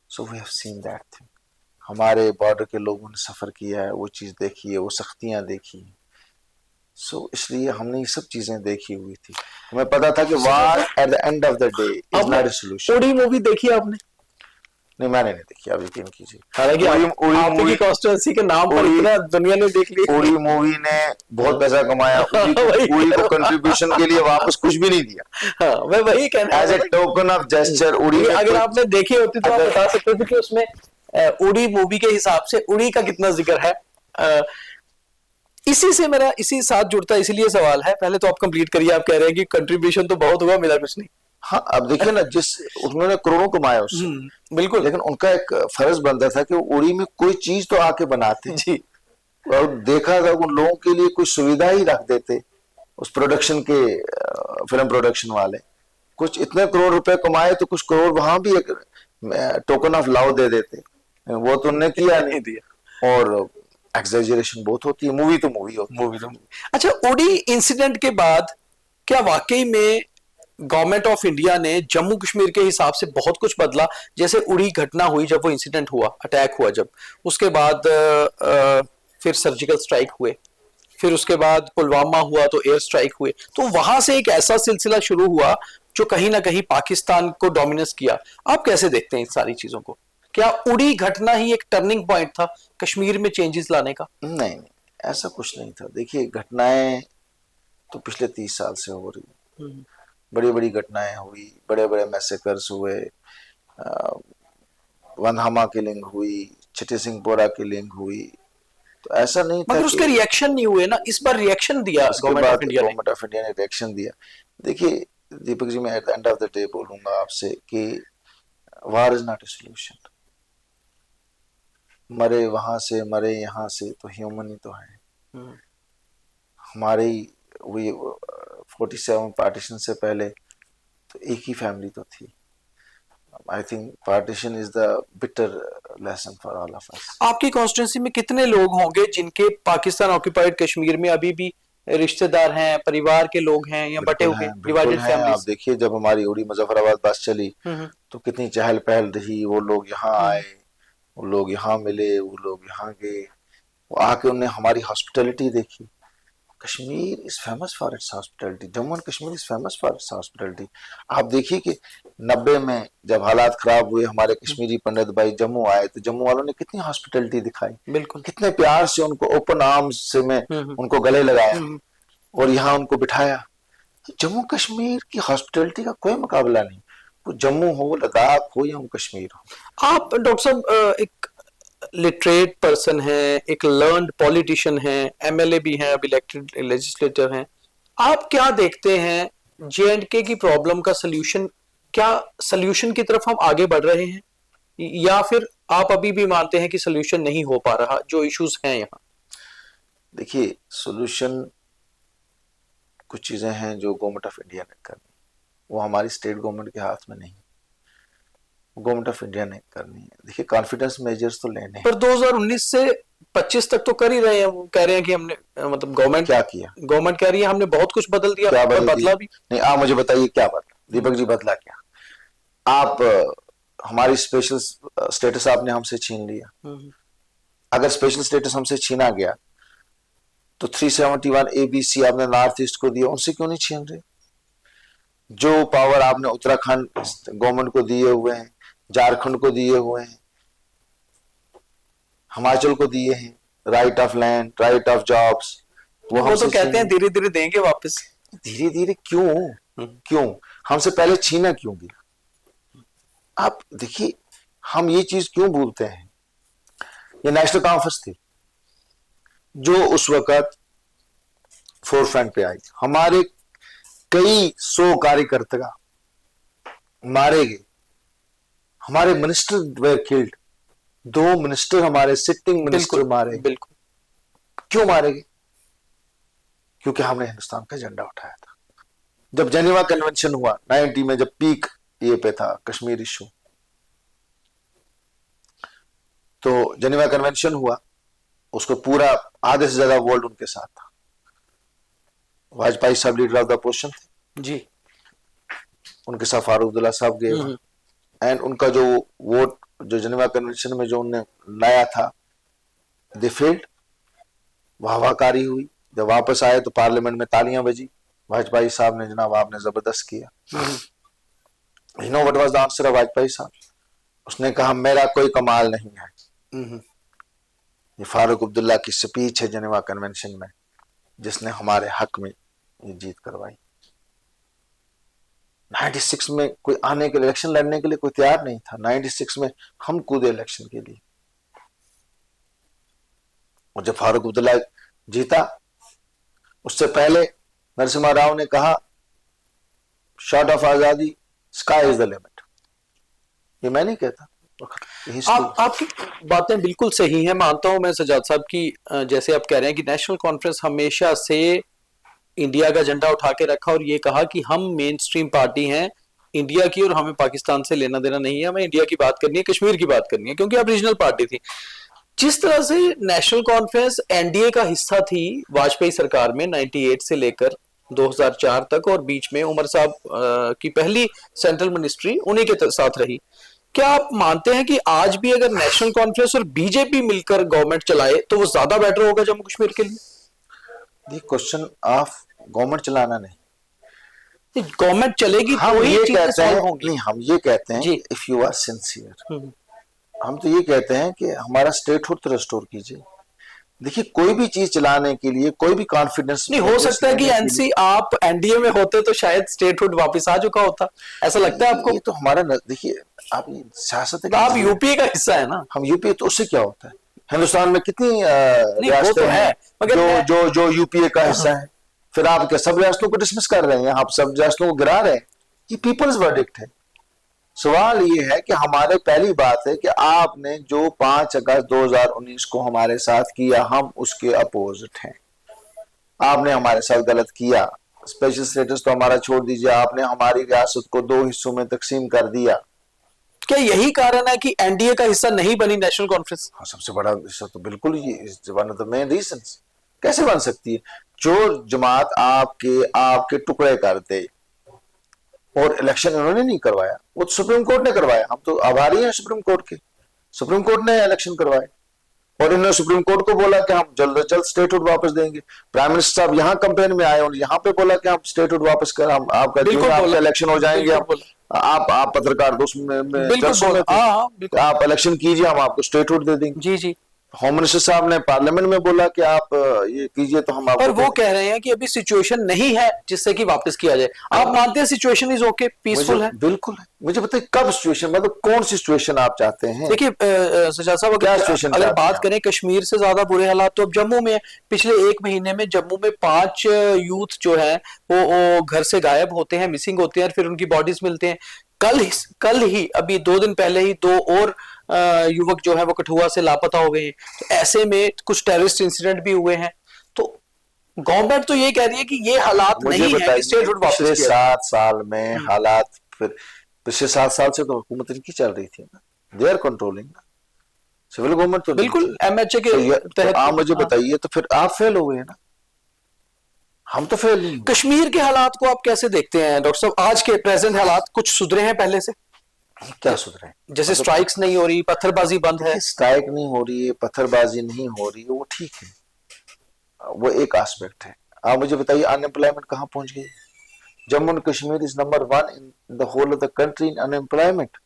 So we have seen that thing. हमारे बॉर्डर के लोगों ने सफर किया है, वो चीज देखी है, वो सख्तियां देखी है। सो इसलिए हमने ये सब चीजें देखी हुई थी। हमें पता था कि war at the end of the day is not a solution. Uri movie देखी आपने? नहीं, मैंने नहीं देखी, आप यकीन कीजिए। हालांकि आपकी कॉन्स्टिट्यूएंसी के नाम पर इतना दुनिया ने देख ली। उड़ी मूवी ने बहुत पैसा कमाया। उड़ी को कंट्रीब्यूशन के लिए वापस कुछ भी नहीं दिया। हाँ, मैं वही कहना, as a token of gesture Uri. अगर आपने देखी होती तो आप बता सकते थे कि उसमें उड़ी मूवी के हिसाब से उड़ी का कितना जिक्र है। इसी से मेरा इसी साथ जुड़ता है, इसीलिए सवाल है। पहले तो आप कंप्लीट करिए। आप कह रहे हैं कि कंट्रीब्यूशन तो बहुत हुआ, मिला कुछ नहीं। हाँ, अब देखिए ना, जिस उन्होंने करोड़ों कमाए उससे, बिल्कुल, लेकिन उनका एक फर्ज बनता था कि उड़ी में कोई चीज तो आके बनाते जी, और देखा था उन लोगों के लिए कोई सुविधा ही रख देते उस प्रोडक्शन के फिल्म प्रोडक्शन वाले कुछ इतने करोड़ रुपए कमाए तो कुछ करोड़ वहां भी एक टोकन ऑफ लव दे देते, वो तो उन्होंने किया नहीं दिया। और एक्सैजरेशन बहुत होती है, मूवी तो मूवी होती है। अच्छा, उड़ी इंसिडेंट के बाद क्या वाकई में गवर्नमेंट ऑफ इंडिया ने जम्मू कश्मीर के हिसाब से बहुत कुछ बदला? जैसे उड़ी घटना हुई, जब वो इंसिडेंट हुआ, अटैक हुआ, जब उसके बाद फिर सर्जिकल स्ट्राइक हुए, फिर उसके बाद पुलवामा हुआ तो एयर स्ट्राइक हुए, तो वहां से एक ऐसा सिलसिला शुरू हुआ जो कहीं ना कहीं पाकिस्तान को डोमिनेट किया। आप कैसे देखते हैं इन सारी चीजों को? क्या उड़ी घटना ही एक टर्निंग पॉइंट था कश्मीर में चेंजेस लाने का? नहीं, ऐसा कुछ नहीं था। देखिए, घटनाएं तो पिछले 30 साल से हो रही है, बड़ी बड़ी घटनाएं हुई, बड़े बड़े मैसेकर्स हुए, वनहामा किलिंग हुई, चिटी सिंहपोरा किलिंग हुई, तो ऐसा नहीं था। मगर उसके रिएक्शन नहीं हुए ना, इस बार रिएक्शन दिया गवर्नमेंट ऑफ इंडिया ने। गवर्नमेंट ऑफ इंडिया ने रिएक्शन दिया। देखिए दीपक जी, मैं eight the end of the day बोलूंगा आपसे कि वार इज नॉट ए सोल्यूशन। मरे वहां से, मरे यहाँ से, तो ह्यूमन ही तो है। हमारी वही 47 पार्टीशन से पहले तो एक ही फैमिली तो थी। I think partition is the bitter lesson for all of us. आपकी कॉन्स्टिट्यूंसी में कितने लोग होंगे जिनके पाकिस्तान ऑक्यूपाइड कश्मीर में अभी भी रिश्तेदार हैं, परिवार के लोग हैं, या बटे हुए डिवाइडेड फैमिलीज? आप देखिए, जब हमारी उड़ी मुजफ्फराबाद बस चली तो कितनी चहल पहल रही। वो लोग यहाँ आए, वो लोग यहाँ मिले, वो लोग यहाँ गए, वो आके उन्हें हमारी हॉस्पिटैलिटी देखी। Kashmir is famous for its hospitality, Jammu and Kashmir is famous for its hospitality. आप देखिए कि 90 में जब हालात खराब हुए, हमारे कश्मीरी पंडित भाई जम्मू आए तो जम्मू वालों ने कितनी हॉस्पिटैलिटी दिखाई, बिल्कुल, कितने प्यार से उनको ओपन आर्म्स से में उनको गले लगाया और यहाँ उनको बिठाया। जम्मू कश्मीर की हॉस्पिटैलिटी का कोई मुकाबला नहीं, वो जम्मू हो, लद्दाख हो या कश्मीर हो। आप डॉक्टर साहब एक लिटरेट पर्सन है, एक लर्नड पॉलिटिशियन है, एमएलए भी हैं, अब इलेक्टेड लेजिस्लेटर हैं, आप क्या देखते हैं जेएंडके की प्रॉब्लम का सल्यूशन? क्या सल्यूशन की तरफ हम आगे बढ़ रहे हैं, या फिर आप अभी भी मानते हैं कि सल्यूशन नहीं हो पा रहा जो इश्यूज हैं यहाँ? देखिए, सॉल्यूशन कुछ चीजें हैं जो गवर्नमेंट ऑफ इंडिया ने करनी, वो हमारी स्टेट गवर्नमेंट के हाथ में नहीं, गवर्नमेंट ऑफ इंडिया ने करनी है। देखिए, कॉन्फिडेंस मेजर्स तो लेने हैं, पर 2019 से 25 तक तो कर ही रहे हैं। वो कह रहे हैं कि हमने, मतलब गवर्नमेंट क्या किया? गवर्नमेंट कह रही है हमने बहुत कुछ बदल दिया। क्या बदला भी नहीं? आप मुझे बताइए क्या बदला? दीपक जी, बदला क्या? आप हमारी स्पेशल स्टेटस आपने हमसे छीन लिया। अगर स्पेशल स्टेटस हमसे छीना गया तो 371 ABC आपने नॉर्थ ईस्ट को दिया, उनसे क्यों नहीं छीन रहे? जो पावर आपने उत्तराखंड गवर्नमेंट को दिए हुए हैं, झारखंड को दिए हुए हैं, हिमाचल को दिए हैं, right of land, right of jobs, वो तो कहते हैं धीरे धीरे देंगे वापस। धीरे धीरे क्यों हमसे पहले छीना क्यों गया? आप देखिए, हम ये चीज क्यों भूलते हैं? ये नेशनल कॉन्फ्रेंस थी जो उस वक्त फोर फ्रंट पे आई। हमारे कई 100 कार्यकर्ता मारे गए, हमारे मिनिस्टर वेर किल्ड, 2 मिनिस्टर हमारे सिटिंग मिनिस्टर मारे। बिल्कुल। क्यों मारे गए? क्योंकि हमने हिंदुस्तान का झंडा उठाया था। जब जेनेवा कन्वेंशन हुआ 90 में, जब पीक ये पे था कश्मीर इशू, तो जेनेवा कन्वेंशन हुआ, उसको पूरा आधे से ज्यादा वर्ल्ड उनके साथ था। वाजपेयी साहब लीडर ऑफ द अपोजिशन थे जी, उनके साथ फारूक अब्दुल्ला साहब गए, एंड उनका जो वोट जो जेनेवा कन्वेंशन में जो उन्होंने लाया था, दे फेल्ड, वाहवाकारी हुई। जब वापस आए तो पार्लियामेंट में तालियां बजी, वाजपेयी साहब ने जनाब आपने जबरदस्त किया। You know what was the answer of Vajpayee साहब? उसने कहा मेरा कोई कमाल नहीं है, ये फारूक अब्दुल्ला की स्पीच है जेनेवा कन्वेंशन में जिसने हमारे हक में ये जीत करवाई। 96 में कोई आने के इलेक्शन लड़ने के लिए कोई तैयार नहीं था। 96 में हम कूदे इलेक्शन के लिए, और जब फारूक अब्दुल्ला जीता, उससे पहले नरसिम्हा राव ने कहा शॉर्ट ऑफ आजादी स्काई इज द लिमिट। ये मैं नहीं कहता, आपकी बातें बिल्कुल सही हैं, मानता हूं मैं सजाद साहब की। जैसे आप कह रहे हैं कि नेशनल कॉन्फ्रेंस हमेशा से इंडिया का झंडा उठा के रखा और ये कहा कि हम मेन स्ट्रीम पार्टी हैं इंडिया की और हमें पाकिस्तान से लेना देना नहीं है, हमें इंडिया की बात करनी है, कश्मीर की बात करनी है, क्योंकि आप रीजनल पार्टी थी। जिस तरह से नेशनल कॉन्फ्रेंस एनडीए का हिस्सा थी वाजपेयी सरकार में 98 से लेकर 2004 तक, और बीच में उमर साहब की पहली सेंट्रल मिनिस्ट्री उन्हीं के साथ रही। क्या आप मानते हैं कि आज भी अगर नेशनल कॉन्फ्रेंस और बीजेपी मिलकर गवर्नमेंट चलाए तो वो ज्यादा बेटर होगा जम्मू कश्मीर के लिए? ये क्वेश्चन ऑफ गवर्नमेंट चलाना नहीं, गवर्नमेंट चलेगी हम तो ही ये चीजें कहते सॉल्व हैं, होंगी। नहीं हम ये कहते हैं जी। इफ यू आर सिंसियर, हम तो ये कहते हैं कि हमारा स्टेटहुड तो रिस्टोर कीजिए। देखिए कोई भी चीज चलाने के लिए कोई भी कॉन्फिडेंस नहीं, हो सकता है कि एनसी आप एनडीए में होते तो शायद स्टेटहुड वापस आ चुका होता, ऐसा लगता है आपको? ये तो हमारा देखिए आप सियासत तो आप यूपीए का हिस्सा है ना। हम यूपीए, तो उससे क्या होता है? हिंदुस्तान में कितनी वो रियासतें तो है, हैं मगर जो जो जो यूपीए का हिस्सा है? फिर आप क्या सब रियासतों को डिसमिस कर रहे हैं? आप सब रियासतों को गिरा रहे हैं? ये पीपल्स वर्डिक्ट है। सवाल ये है कि हमारे पहली बात है कि आपने जो 5 अगस्त 2019 को हमारे साथ किया, हम उसके अपोजिट हैं। आपने हमारे साथ गलत किया। स्पेशल स्टेटस तो हमारा छोड़ दीजिए, आपने हमारी रियासत को 2 हिस्सों में तकसीम कर दिया। क्या यही कारण है कि एनडीए का हिस्सा नहीं बनी नेशनल कॉन्फ्रेंस? हाँ, सबसे बड़ा हिस्सा तो बिल्कुल ये one of the main reasons. कैसे बन सकती है? जो जमात आपके टुकड़े कर दे और इलेक्शन इन्होंने नहीं करवाया, वो तो सुप्रीम कोर्ट ने करवाया। हम तो आभारी हैं सुप्रीम कोर्ट के। सुप्रीम कोर्ट ने इलेक्शन करवाए और इन्होंने सुप्रीम कोर्ट को बोला कि हम जल्द से जल्द स्टेटहुड वापस देंगे। प्राइम मिनिस्टर साहब यहाँ कैंपेन में आए और यहाँ पे बोला कि हम स्टेटहुड वापस कर, हम आपका इलेक्शन हो जाएंगे, आप पत्रकार दोस्त में आप इलेक्शन कीजिए, हम आपको स्टेटहुड दे देंगे। जी जी। होम मिनिस्टर साहब ने पार्लियामेंट में बोला कि आप ये कीजिए तो हम आपको, और वो कह रहे हैं कि अभी सिचुएशन नहीं है जिससे कि वापस किया जाए। आप मानते हैं सिचुएशन इज ओके, पीसफुल है? बिल्कुल है। मुझे बताइए कब सिचुएशन, मतलब कौन सी सिचुएशन आप चाहते हैं? देखिए सजाद साहब, अगर बात करें कश्मीर से ज्यादा बुरे हालात तो अब जम्मू में। पिछले 1 महीने में जम्मू में 5 यूथ जो है वो घर से गायब होते हैं, मिसिंग होते हैं, फिर उनकी बॉडीज मिलते हैं। कल ही अभी 2 दिन पहले ही 2 और युवक जो है वो कठुआ से लापता हो गए हैं। तो ऐसे में कुछ टेररिस्ट इंसिडेंट भी हुए हैं। तो गवर्नमेंट तो ये कह रही है कि ये हालात नहीं है कि स्टेटहुड वापस पिछले 7 साल में हालात, फिर पिछले 7 साल से तो हुकूमत इनकी चल रही थी ना, दे आर कंट्रोलिंग ना, सिविल गवर्नमेंट तो बिल्कुल एमएचए के तहत। आप मुझे बताइए, तो फिर आप फेल हो गए ना, हम तो फेल नहीं। कश्मीर के हालात को आप कैसे देखते हैं डॉक्टर साहब? आज के प्रेजेंट हालात कुछ सुधरे हैं पहले से? क्या सुधरे? जैसे स्ट्राइक्स नहीं हो रही, पत्थरबाजी बंद है। स्ट्राइक नहीं हो रही है, पत्थरबाजी नहीं हो रही है, वो ठीक है, वो एक एस्पेक्ट है। आप मुझे बताइए अनएम्प्लॉयमेंट कहाँ पहुंच गई? Jammu and Kashmir is number 1 in the whole of the country in unemployment.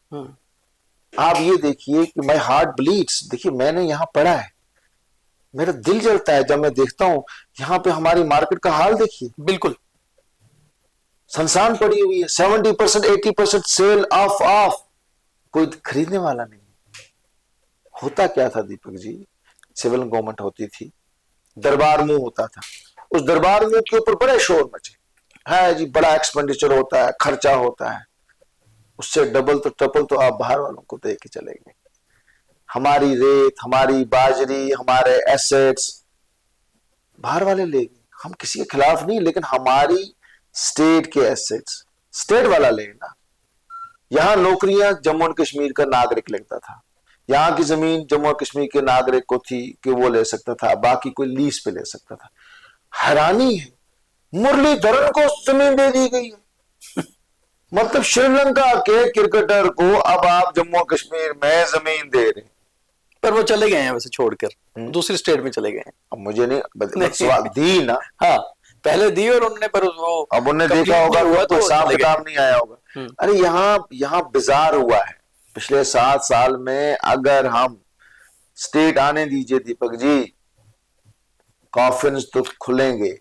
आप ये देखिए कि माय हार्ट ब्लीड्स। देखिए मैंने यहाँ पढ़ा है, मेरा दिल जलता है जब मैं देखता हूं यहाँ पे हमारी मार्केट का हाल। देखिए बिल्कुल संसान पड़ी हुई है, 70% 80% सेल ऑफ, कोई खरीदने वाला नहीं। होता क्या था दीपक जी? सिविल गवर्नमेंट होती थी, दरबार मुंह होता था, उस दरबार मुंह के ऊपर बड़े शोर मचे है जी, बड़ा एक्सपेंडिचर होता है, खर्चा होता है, उससे डबल तो ट्रिपल तो आप बाहर वालों को दे के चले गए। हमारी रेत, हमारी बाजरी, हमारे एसेट्स बाहर वाले ले गए। हम किसी के खिलाफ नहीं, लेकिन हमारी स्टेट के एसेट्स स्टेट वाला लेना। यहां नौकरियां जम्मू एंड कश्मीर का नागरिक लेता था, यहाँ की जमीन जम्मू और कश्मीर के नागरिक को थी कि वो ले सकता था, बाकी कोई लीज पे ले सकता था। हैरानी है, मुरलीधरन को जमीन दे दी गई है। मतलब श्रीलंका के क्रिकेटर को अब आप जम्मू और कश्मीर में जमीन दे रहे हैं। पर वो चले गए हैं वैसे छोड़कर, दूसरी स्टेट में चले गए हैं। अब मुझे नहीं सवाल दी ना, हाँ पहले दी और उन्होंने, पर वो अब उन्हें देखा होगा हुआ तो हिसाब किताब नहीं आया होगा। अरे यहाँ बिजार हुआ है पिछले 7 साल में। अगर हम स्टेट आने दीजिए दीपक जी, कॉफिन्स तो खुलेंगे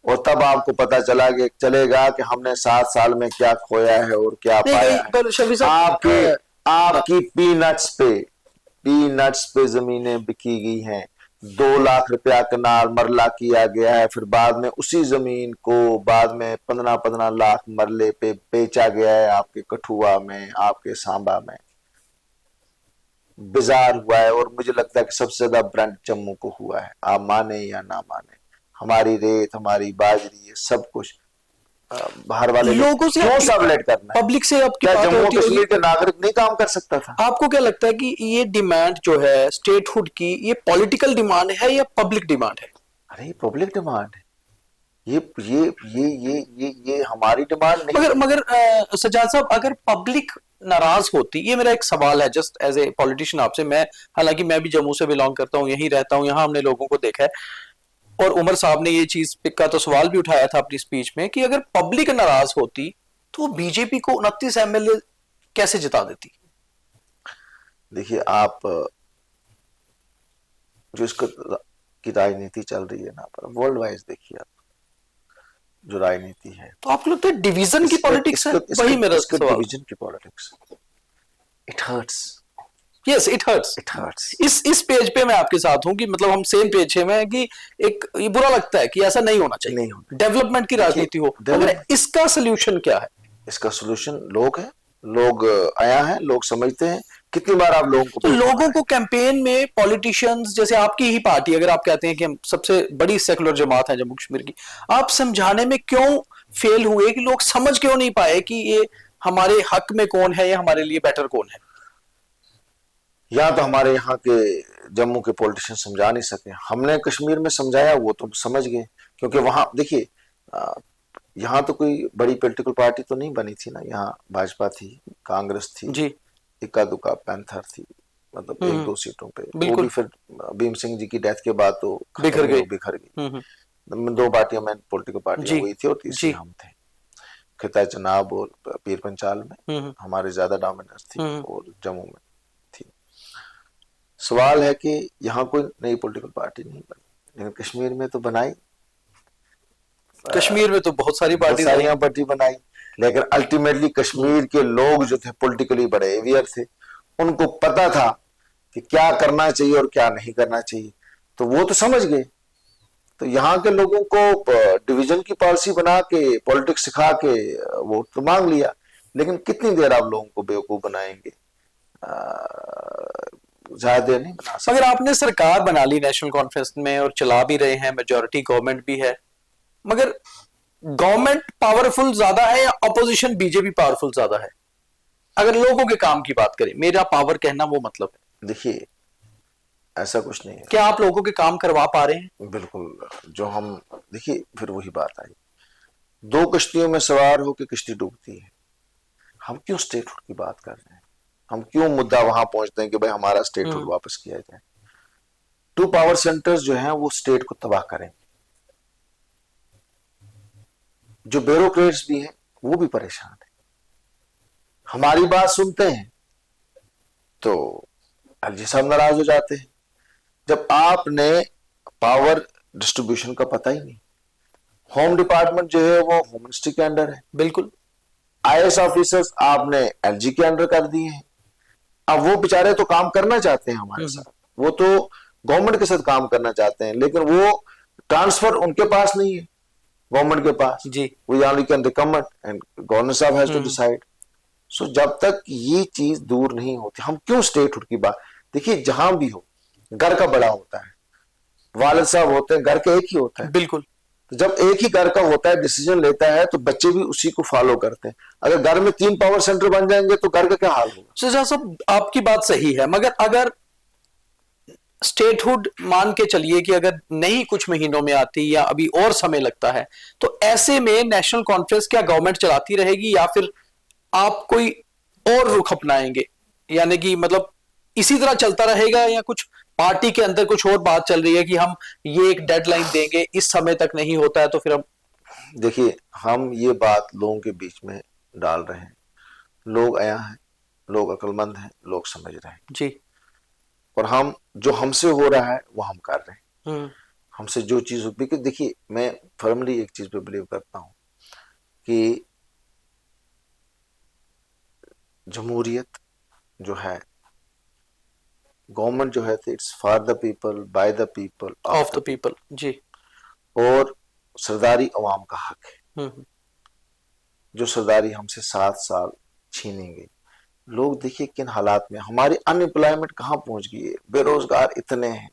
और तब आपको पता चलेगा कि हमने 7 साल में क्या खोया है और क्या पाया है। आपकी पीनट्स पे जमीनें बिकी गई हैं, 2 लाख रुपया कनाल मरला किया गया है, फिर बाद में उसी जमीन को बाद में 15 लाख मरले पे बेचा गया है आपके कठुआ में, आपके सांबा में। बाजार हुआ है और मुझे लगता है कि सबसे ज्यादा ब्रांड जम्मू को हुआ है, आप माने या ना माने। हमारी रेत, हमारी बाजरी, ये सब कुछ बाहर वाले लोगों से क्यों सबलेट करना है? पब्लिक से आपकी क्या बात जम्मू होती होगी? कश्मीर के नागरिक नहीं काम कर सकता था? आपको क्या लगता है कि ये डिमांड जो है स्टेटहुड की, ये पॉलिटिकल डिमांड है या पब्लिक डिमांड है? अरे पब्लिक डिमांड है ये हमारी डिमांड नहीं। मगर सज्जाद साहब, अगर पब्लिक नाराज होती, ये मेरा एक सवाल है जस्ट एज ए पॉलिटिशियन आपसे, मैं हालांकि मैं भी जम्मू से बिलोंग करता हूँ, यहीं रहता हूँ, यहाँ हमने लोगों को देखा है, और उमर साहब ने ये चीज का तो सवाल भी उठाया था अपनी स्पीच में कि अगर पब्लिक नाराज होती तो वो बीजेपी को 29 एमएलए कैसे जिता देती? देखिए आप जो इसको की राजनीति चल रही है ना, पर वर्ल्ड वाइज देखिए आप जो राजनीति है, तो आपको लगता है डिवीजन की पॉलिटिक्स है? वही मेरा सवाल। डिवीजन की politics, it hurts. Yes, it hurts. It hurts. इस पेज पे मैं आपके साथ हूं कि मतलब हम सेम पेज है में कि एक ये बुरा लगता है कि ऐसा नहीं होना चाहिए, नहीं होना। डेवलपमेंट की राजनीति हो। मगर इसका सोल्यूशन क्या है? इसका सोल्यूशन लोग हैं, लोग आया है, लोग समझते हैं। कितनी बार आप लोगों को तो लोगों को कैंपेन में पॉलिटिशियंस, जैसे आपकी ही पार्टी, अगर आप कहते हैं कि हम सबसे बड़ी सेकुलर जमात है जम्मू कश्मीर की, आप समझाने में क्यों फेल हुए कि लोग समझ क्यों नहीं पाए कि ये हमारे हक में कौन है या हमारे लिए बेटर कौन है? या तो हमारे यहाँ के जम्मू के पॉलिटिशियन समझा नहीं सके, हमने कश्मीर में समझाया, वो तो समझ गए। क्योंकि वहां देखिए यहाँ तो कोई बड़ी पॉलिटिकल पार्टी तो नहीं बनी थी ना, यहाँ भाजपा थी, कांग्रेस थी जी, इक्का दुक्का पैंथर थी, मतलब एक दो सीटों पे, वो भी फिर भीम सिंह जी की डेथ के बाद तो बिखर गई। दो पार्टियां मेन पॉलिटिकल पार्टियां हुई थी और तीसरी हम थे। खिता चनाब और पीर पंचाल में हमारे ज्यादा डोमिनेंस थी और जम्मू में थी। सवाल है कि यहाँ कोई नई पॉलिटिकल पार्टी नहीं बनी, लेकिन कश्मीर में तो बनाई। कश्मीर में तो बहुत सारी पार्टी बनाई, लेकिन अल्टीमेटली कश्मीर के लोग जो थे पॉलिटिकली बड़े अवेयर थे, उनको पता था कि क्या करना चाहिए और क्या नहीं करना चाहिए, तो वो तो समझ गए। तो यहाँ के लोगों को डिवीजन की पॉलिसी बना के, पॉलिटिक्स सिखा के वोट तो मांग लिया, लेकिन कितनी देर आप लोगों को बेवकूफ बनाएंगे? ज्यादा देर नहीं बना सकते। अगर आपने सरकार बना ली नेशनल कॉन्फ्रेंस में और चला भी रहे हैं, मेजोरिटी गवर्नमेंट भी है, मगर गवर्नमेंट पावरफुल ज्यादा है या अपोजिशन बीजेपी पावरफुल ज्यादा है? अगर लोगों के काम की बात करें, मेरा पावर कहना वो मतलब है। देखिए ऐसा कुछ नहीं है। क्या आप लोगों के काम करवा पा रहे हैं? बिल्कुल। जो हम देखिए, फिर वही बात आई, दो कश्तियों में सवार होकर कश्ती डूबती है। हम क्यों स्टेटहुड की बात कर रहे हैं? हम क्यों मुद्दा वहां पहुंचते हैं कि भाई हमारा स्टेटहुड वापस किया जाए? टू पावर सेंटर्स जो हैं वो स्टेट को तबाह करेंगे। जो ब्यूरोक्रेट्स भी हैं वो भी परेशान है, हमारी बात सुनते हैं तो एलजी साहब नाराज हो जाते हैं। जब आपने पावर डिस्ट्रीब्यूशन का पता ही नहीं, होम डिपार्टमेंट जो है वो होम मिनिस्ट्री के अंडर है, बिल्कुल, आईएएस ऑफिसर्स आपने एलजी के अंडर कर दिए हैं। अब वो बेचारे तो काम करना चाहते हैं हमारे साथ, वो तो गवर्नमेंट के साथ काम करना चाहते हैं, लेकिन वो ट्रांसफर उनके पास नहीं है, गवर्नमेंट के पास जी। We only can recommend and governor साहब हैज टू डिसाइड। सो जब तक ये चीज दूर नहीं होती, हम क्यों स्टेटहुड की बात? देखिए जहां भी हो, घर का बड़ा होता है, वालिद साहब होते हैं, घर का एक ही होता है, बिल्कुल। तो जब एक ही घर का होता है, डिसीजन लेता है, तो बच्चे भी उसी को फॉलो करते हैं। अगर घर में 3 पावर सेंटर बन जाएंगे तो घर का क्या हाल होगा? सज्जाद साहब, आपकी बात सही है, मगर अगर स्टेटहुड मान के चलिए कि अगर नहीं कुछ महीनों में आती या अभी और समय लगता है, तो ऐसे में नेशनल कॉन्फ्रेंस क्या गवर्नमेंट चलाती रहेगी या फिर आप कोई और रुख अपनाएंगे? यानी कि मतलब इसी तरह चलता रहेगा या कुछ पार्टी के अंदर कुछ और बात चल रही है कि हम ये एक डेडलाइन देंगे, इस समय तक नहीं होता है तो फिर हम? देखिए हम ये बात लोगों के बीच में डाल रहे हैं, लोग आया है, लोग अक्लमंद हैं, लोग समझ रहे हैं जी, और हम जो हमसे हो रहा है वो हम कर रहे हैं। हमसे जो चीज होती है, देखिए मैं फर्मली एक चीज पे बिलीव करता हूं कि जमहूरियत जो है, गवर्नमेंट जो है, it's for the people, by the people, of the people जी, और सरदारी अवाम का हक है। जो सरदारी हमसे 7 साल छीनी गई, लोग देखिए किन हालात में, हमारी अनएम्प्लॉयमेंट कहां पहुंच गई है, बेरोजगार इतने हैं,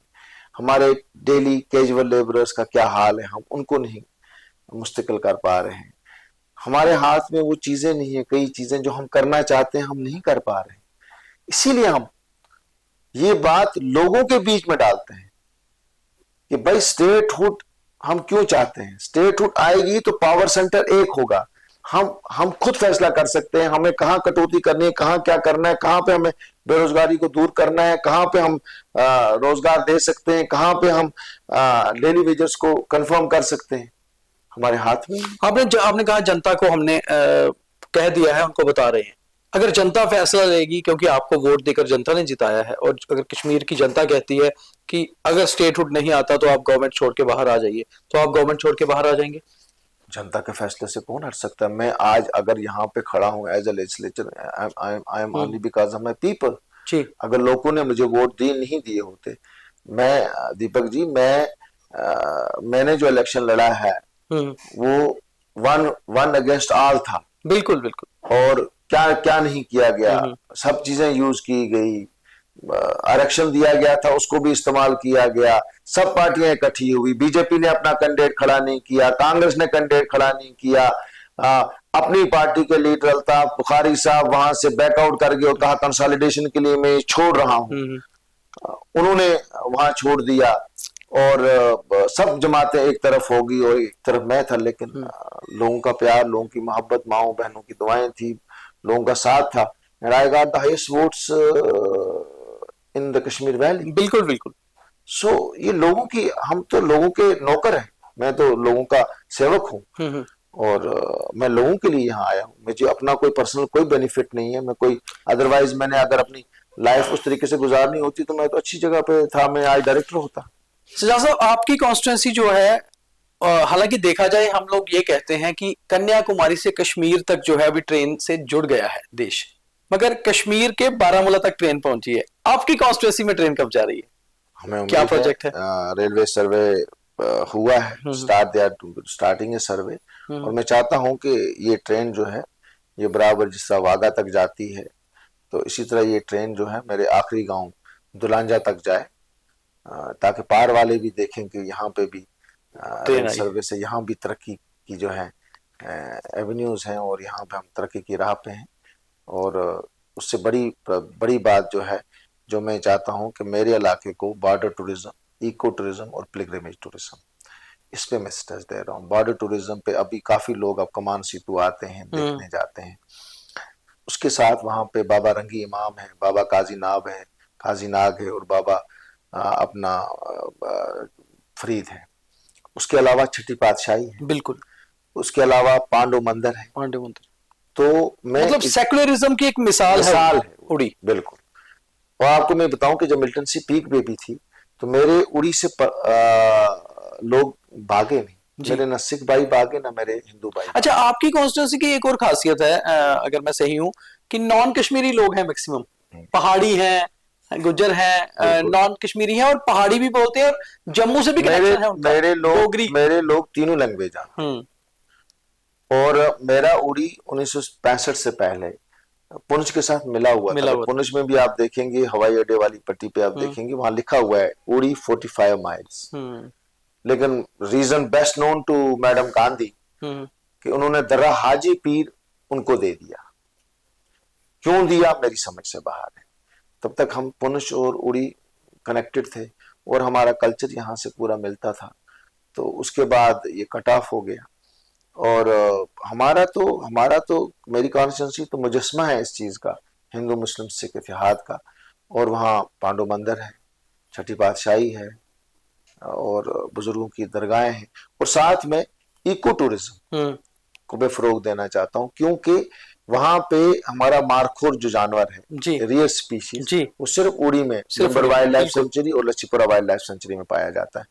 हमारे डेली कैजुअल लेबरर्स का क्या हाल है, हम उनको नहीं मुस्तकिल कर पा रहे हैं। हमारे हाथ में वो चीजें नहीं है, कई चीजें जो हम करना चाहते हैं हम नहीं कर पा रहे हैं। इसीलिए हम ये बात लोगों के बीच में डालते हैं कि भाई स्टेटहुड हम क्यों चाहते हैं। स्टेटहुड आएगी तो पावर सेंटर एक होगा, हम खुद फैसला कर सकते हैं हमें कहां कटौती करनी है, कहां क्या करना है, कहां पे हमें बेरोजगारी को दूर करना है, कहां पे हम रोजगार दे सकते हैं, कहां पे हम डेली वेजेस को कंफर्म कर सकते हैं, हमारे हाथ में। आपने कहा जनता को हमने कह दिया है, उनको बता रहे हैं। अगर जनता फैसला लेगी, क्योंकि आपको वोट देकर जनता ने जिताया है, और अगर कश्मीर की जनता कहती है कि अगर स्टेटहुड नहीं आता तो आप गवर्नमेंट छोड़ के बाहर आ जाइए, तो आप गवर्नमेंट छोड़ के बाहर आ जाएंगे? जनता के फैसले से कौन हट सकता है। मैं आज अगर यहाँ पे खड़ा हूँ as a legislature, I am only because of my people. अगर लोगों ने मुझे वोट नहीं दिए होते, मैं दीपक जी, मैंने जो इलेक्शन लड़ा है वो वन अगेंस्ट ऑल था। बिल्कुल बिल्कुल। और क्या क्या नहीं किया गया, सब चीजें यूज की गई, आरक्षण दिया गया था उसको भी इस्तेमाल किया गया, सब पार्टियां इकट्ठी हुई, बीजेपी ने अपना कैंडिडेट खड़ा नहीं किया, कांग्रेस ने कैंडिडेट खड़ा नहीं किया, अपनी पार्टी के लीडर अल्ताफ बुखारी साहब वहां से बैकआउट कर गए और कहा कंसोलिडेशन के लिए मैं छोड़ रहा हूं, उन्होंने वहां छोड़ दिया, और सब जमातें एक तरफ होगी और एक तरफ मैं था। लेकिन लोगों का प्यार, लोगों की मोहब्बत, माओ बहनों की दुआएं थी, लोगों का साथ था, and I got the highest votes in the Kashmir Valley। बिल्कुल बिल्कुल। सो ये लोगों की, हम तो लोगों के नौकर हैं, मैं तो लोगों का सेवक हूँ, और मैं लोगों के लिए यहाँ आया हूँ। मुझे अपना कोई पर्सनल कोई बेनिफिट नहीं है, मैं कोई अदरवाइज मैंने अगर अपनी लाइफ उस तरीके से गुजारनी होती तो मैं तो अच्छी जगह पे था, मैं आज डायरेक्टर होता। सजाद साहब, आपकी कॉन्स्टिट्यूंसी जो है, हालांकि देखा जाए हम लोग ये कहते हैं कि कन्याकुमारी से कश्मीर तक जो है अभी ट्रेन से जुड़ गया है देश, मगर कश्मीर के बारामूला तक ट्रेन पहुंची है। आपकी कॉन्स्टिट्यूंसी में ट्रेन कब जा रही है? हमें क्या प्रोजेक्ट है? रेलवे सर्वे हुआ है, स्टार्टिंग है सर्वे, और मैं चाहता हूं कि ये ट्रेन जो है ये बराबर जिस तरह वाघा तक जाती है, तो इसी तरह ये ट्रेन जो है मेरे आखिरी गांव दुलांजा तक जाए, ताकि पार वाले भी देखें कि यहाँ पे भी रेल सर्वे से यहाँ भी तरक्की की जो है एवेन्यूज हैं, और यहाँ पे हम तरक्की की राह पे हैं। और उससे बड़ी बात जो है, जो मैं चाहता हूँ कि मेरे इलाके को बॉर्डर टूरिज्म, इको टूरिज्म और पिलग्रिमेज टूरिज्म, इस पे मैं स्ट्रेस दे रहा हूँ। बॉर्डर टूरिज्म पे अभी काफी लोग अब कमान सीतू आते हैं, देखने जाते हैं, उसके साथ वहां पे बाबा रंगी इमाम है, बाबा काजी नाग है, और बाबा अपना फरीद है, उसके अलावा छठी पातशाही है, बिल्कुल, उसके अलावा पांडव मंदिर है। तो मैं मतलब सेकुलरिज्म की एक मिसाल है उड़ी। बिल्कुल। और आपको मैं बताऊं कि जब मिल्टन सी पीक पे भी थी तो मेरे उड़ी से लोग भागे नहीं, मेरे ना सिख भाई भागे ना मेरे हिंदू भाई। अच्छा, आपकी कॉन्स्टिट्यूंसी की एक और खासियत है, अगर मैं सही हूं, कि नॉन कश्मीरी लोग हैं मैक्सिमम, पहाड़ी हैं, गुज्जर हैं, नॉन कश्मीरी हैं, और पहाड़ी भी बोलते हैं, और जम्मू से भी कनेक्शन है उनका। मेरे लोग तीनों लैंग्वेज जानते, और मेरा उड़ी 1965 से पहले पुंछ के साथ मिला हुआ था। पुंछ में भी आप देखेंगे हवाई अड्डे वाली पट्टी पे आप देखेंगे वहां लिखा हुआ है उड़ी 45 माइल्स। लेकिन reason best known to madam Gandhi कि उन्होंने दर्रा हाजी पीर उनको दे दिया। क्यों दिया मेरी समझ से बाहर है। तब तक हम पुंछ और उड़ी कनेक्टेड थे और हमारा कल्चर यहाँ से पूरा मिलता था। तो उसके बाद ये कट ऑफ हो गया, और हमारा तो मेरी कॉन्स्टिट्यूंसी तो मुजस्मा है इस चीज का, हिंदू मुस्लिम सिख इतिहाद का। और वहाँ पांडव मंदिर है, छठी पातशाही है, और बुजुर्गों की दरगाहें हैं, और साथ में इको टूरिज्म को मैं फरोग देना चाहता हूँ, क्योंकि वहां पे हमारा मारखोर जो जानवर है रियर स्पीशीज, वो सिर्फ उड़ी में वाइल्ड लाइफ सेंचुरी और लच्छीपुरा वाइल्ड लाइफ सेंचुरी में पाया जाता है।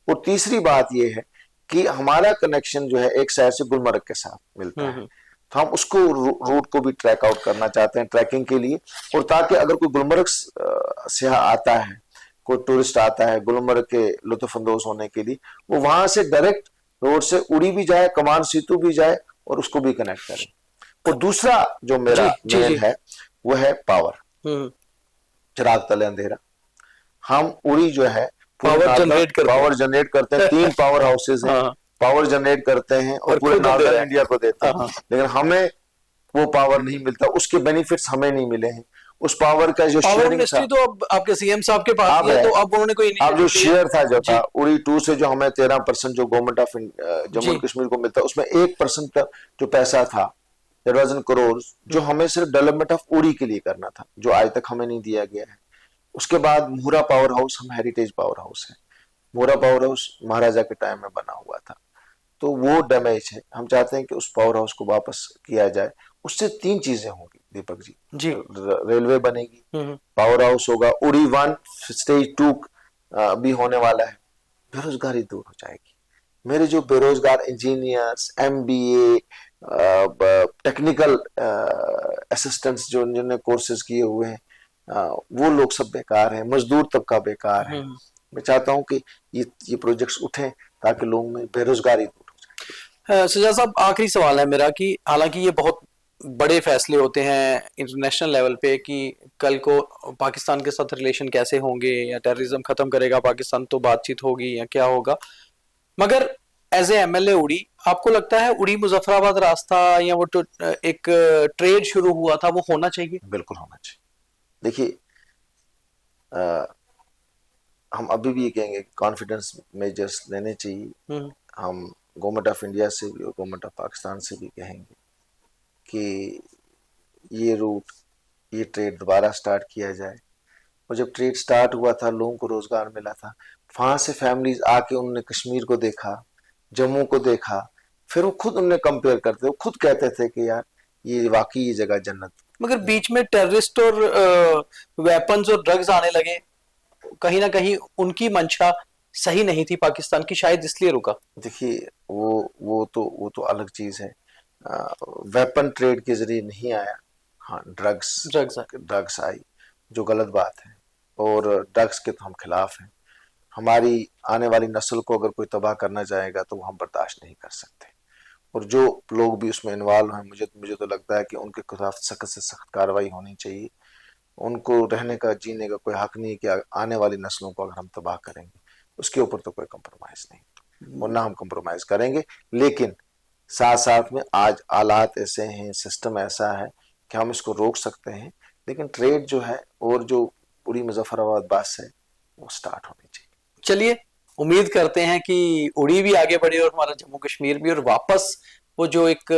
और तीसरी बात यह है कि हमारा कनेक्शन जो है एक शहर से गुलमर्ग के साथ मिलता है, तो हम उसको रूट को भी ट्रैक आउट करना चाहते हैं ट्रैकिंग के लिए, और ताकि अगर कोई गुलमर्ग से आता है, कोई टूरिस्ट आता है गुलमर्ग के लुत्फअंदोज होने के लिए, वो वहां से डायरेक्ट रोड से उड़ी भी जाए, कमान सीतू भी जाए, और उसको भी कनेक्ट करें। और दूसरा जो मेरा मेन है वो है पावर, चिराग तले अंधेरा। हम उड़ी जो है पावर जनरेट करते हैं। 3 पावर हाउसेज हैं, हाँ। पावर जनरेट करते हैं और पूरे नॉर्दर्न इंडिया को देते हैं, लेकिन हमें वो पावर नहीं मिलता, उसके बेनिफिट्स हमें नहीं मिले हैं। उस पावर का जो पावर शेयरिंग मिनिस्ट्री तो अब आपके सीएम साहब के पास अब है, है। तो अब उन्होंने कोई अब जो शेयर था जो जी। था उड़ी 2 से जो हमें 13% जो government of Jammu and Kashmir को मिलता, उसमें 1% का जो पैसा था, देयर वाज एन करोड़, जो हमें सिर्फ डेवलपमेंट ऑफ उड़ी के लिए करना था, जो आज तक हमें नहीं दिया गया है। उसके बाद मुहरा पावर हाउस, हम हेरिटेज पावर हाउस है, मुहरा पावर हाउस महाराजा के टाइम में बना हुआ था, तो वो डैमेज है। हम चाहते हैं कि उस पावर हाउस को वापस किया जाए। उससे 3 चीजें होंगी दीपक जी। रेलवे बनेगी, पावर हाउस होगा, उड़ी 1 स्टेज 2 भी होने वाला है, बेरोजगारी दूर हो जाएगी। मेरे जो बेरोजगार इंजीनियर्स, MBA, टेक्निकल असिस्टेंट्स जो जिन्होंने कोर्सेज किए हुए हैं, वो लोग सब बेकार हैं, मजदूर तबका बेकार है। मैं चाहता हूं कि ये प्रोजेक्ट्स उठें ताकि लोगों में बेरोजगारी दूर हो जाए। सजा साहब, आखिरी सवाल है मेरा कि हालांकि ये बहुत बड़े फैसले होते हैं इंटरनेशनल लेवल पे कि कल को पाकिस्तान के साथ रिलेशन कैसे होंगे, या टेररिज्म खत्म करेगा पाकिस्तान तो बातचीत होगी या क्या होगा, मगर एज ए MLA उड़ी, आपको लगता है उड़ी मुजफ्फराबाद रास्ता या वो तो एक ट्रेड शुरू हुआ था, वो होना चाहिए? बिल्कुल होना चाहिए। देखिए, हम अभी भी ये कहेंगे कॉन्फिडेंस मेजर्स लेने चाहिए। हम गवर्नमेंट ऑफ इंडिया से भी और गवर्नमेंट ऑफ पाकिस्तान से भी कहेंगे कि ये रूट, ये ट्रेड दोबारा स्टार्ट किया जाए। और जब ट्रेड स्टार्ट हुआ था, लोगों को रोजगार मिला था, वहां से फैमिलीज आके उन्होंने कश्मीर को देखा, जम्मू को देखा, फिर वो खुद उन्हें कंपेयर करते, वो खुद कहते थे कि यार ये वाकई ये जगह जन्नत। मगर बीच में टेररिस्ट और वेपन्स और ड्रग्स आने लगे, कहीं ना कहीं उनकी मंशा सही नहीं थी पाकिस्तान की, शायद इसलिए रुका। देखिए, वो तो अलग चीज है। वेपन ट्रेड के जरिए नहीं आया, हाँ ड्रग्स आई, जो गलत बात है, और ड्रग्स के तो हम खिलाफ हैं। हमारी आने वाली नस्ल को अगर कोई तबाह करना चाहेगा तो वो हम बर्दाश्त नहीं कर सकते। और जो लोग भी उसमें इन्वॉल्व हैं, मुझे तो लगता है कि उनके खिलाफ सख्त से सख्त कार्रवाई होनी चाहिए। उनको रहने का, जीने का कोई हक नहीं कि आने वाली नस्लों को अगर हम तबाह करेंगे, उसके ऊपर तो कोई कंप्रोमाइज नहीं, और ना हम कंप्रोमाइज करेंगे। लेकिन साथ साथ में आज हालात ऐसे हैं, सिस्टम ऐसा है कि हम इसको रोक सकते हैं, लेकिन ट्रेड जो है और जो पूरी मुजफ्फराबाद बस है वो स्टार्ट होनी चाहिए। चलिए, उम्मीद करते हैं कि उड़ी भी आगे बढ़े और हमारा जम्मू कश्मीर भी, और वापस वो जो एक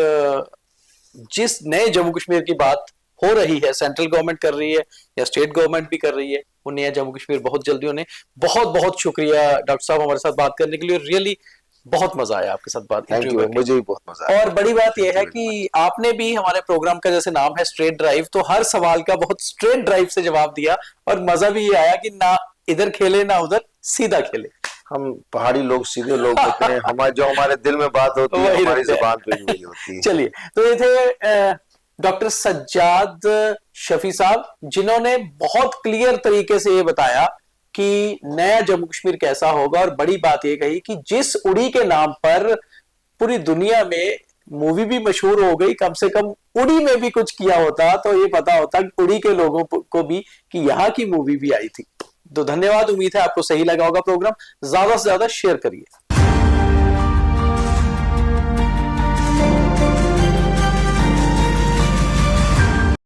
जिस नए जम्मू कश्मीर की बात हो रही है, सेंट्रल गवर्नमेंट कर रही है या स्टेट गवर्नमेंट भी कर रही है, वो नया जम्मू कश्मीर बहुत जल्दी होने। बहुत बहुत शुक्रिया डॉक्टर साहब हमारे साथ बात करने के लिए, रियली बहुत मजा आया आपके साथ बात करके। मुझे भी बहुत मजा आया। और बड़ी बात यह है कि आपने भी हमारे प्रोग्राम का जैसे नाम है स्ट्रेट ड्राइव, तो हर सवाल का बहुत स्ट्रेट ड्राइव से जवाब दिया, और मजा भी ये आया कि ना इधर खेले ना उधर, सीधा खेले। हम पहाड़ी लोग सीधे लोग होते हैं, जो हमारे दिल में बात होती है हमारी जुबान पे ही वही होती है। चलिए, तो ये थे डॉक्टर सज्जाद शफी साहब, जिन्होंने बहुत क्लियर तरीके से ये बताया कि नया जम्मू कश्मीर कैसा होगा, और बड़ी बात ये कही कि जिस उड़ी के नाम पर पूरी दुनिया में मूवी भी मशहूर हो गई, कम से कम उड़ी में भी कुछ किया होता तो ये पता होता उड़ी के लोगों को भी कि यहाँ की मूवी भी आई थी। तो धन्यवाद, उम्मीद है आपको सही लगा होगा प्रोग्राम, ज्यादा से ज्यादा शेयर करिए।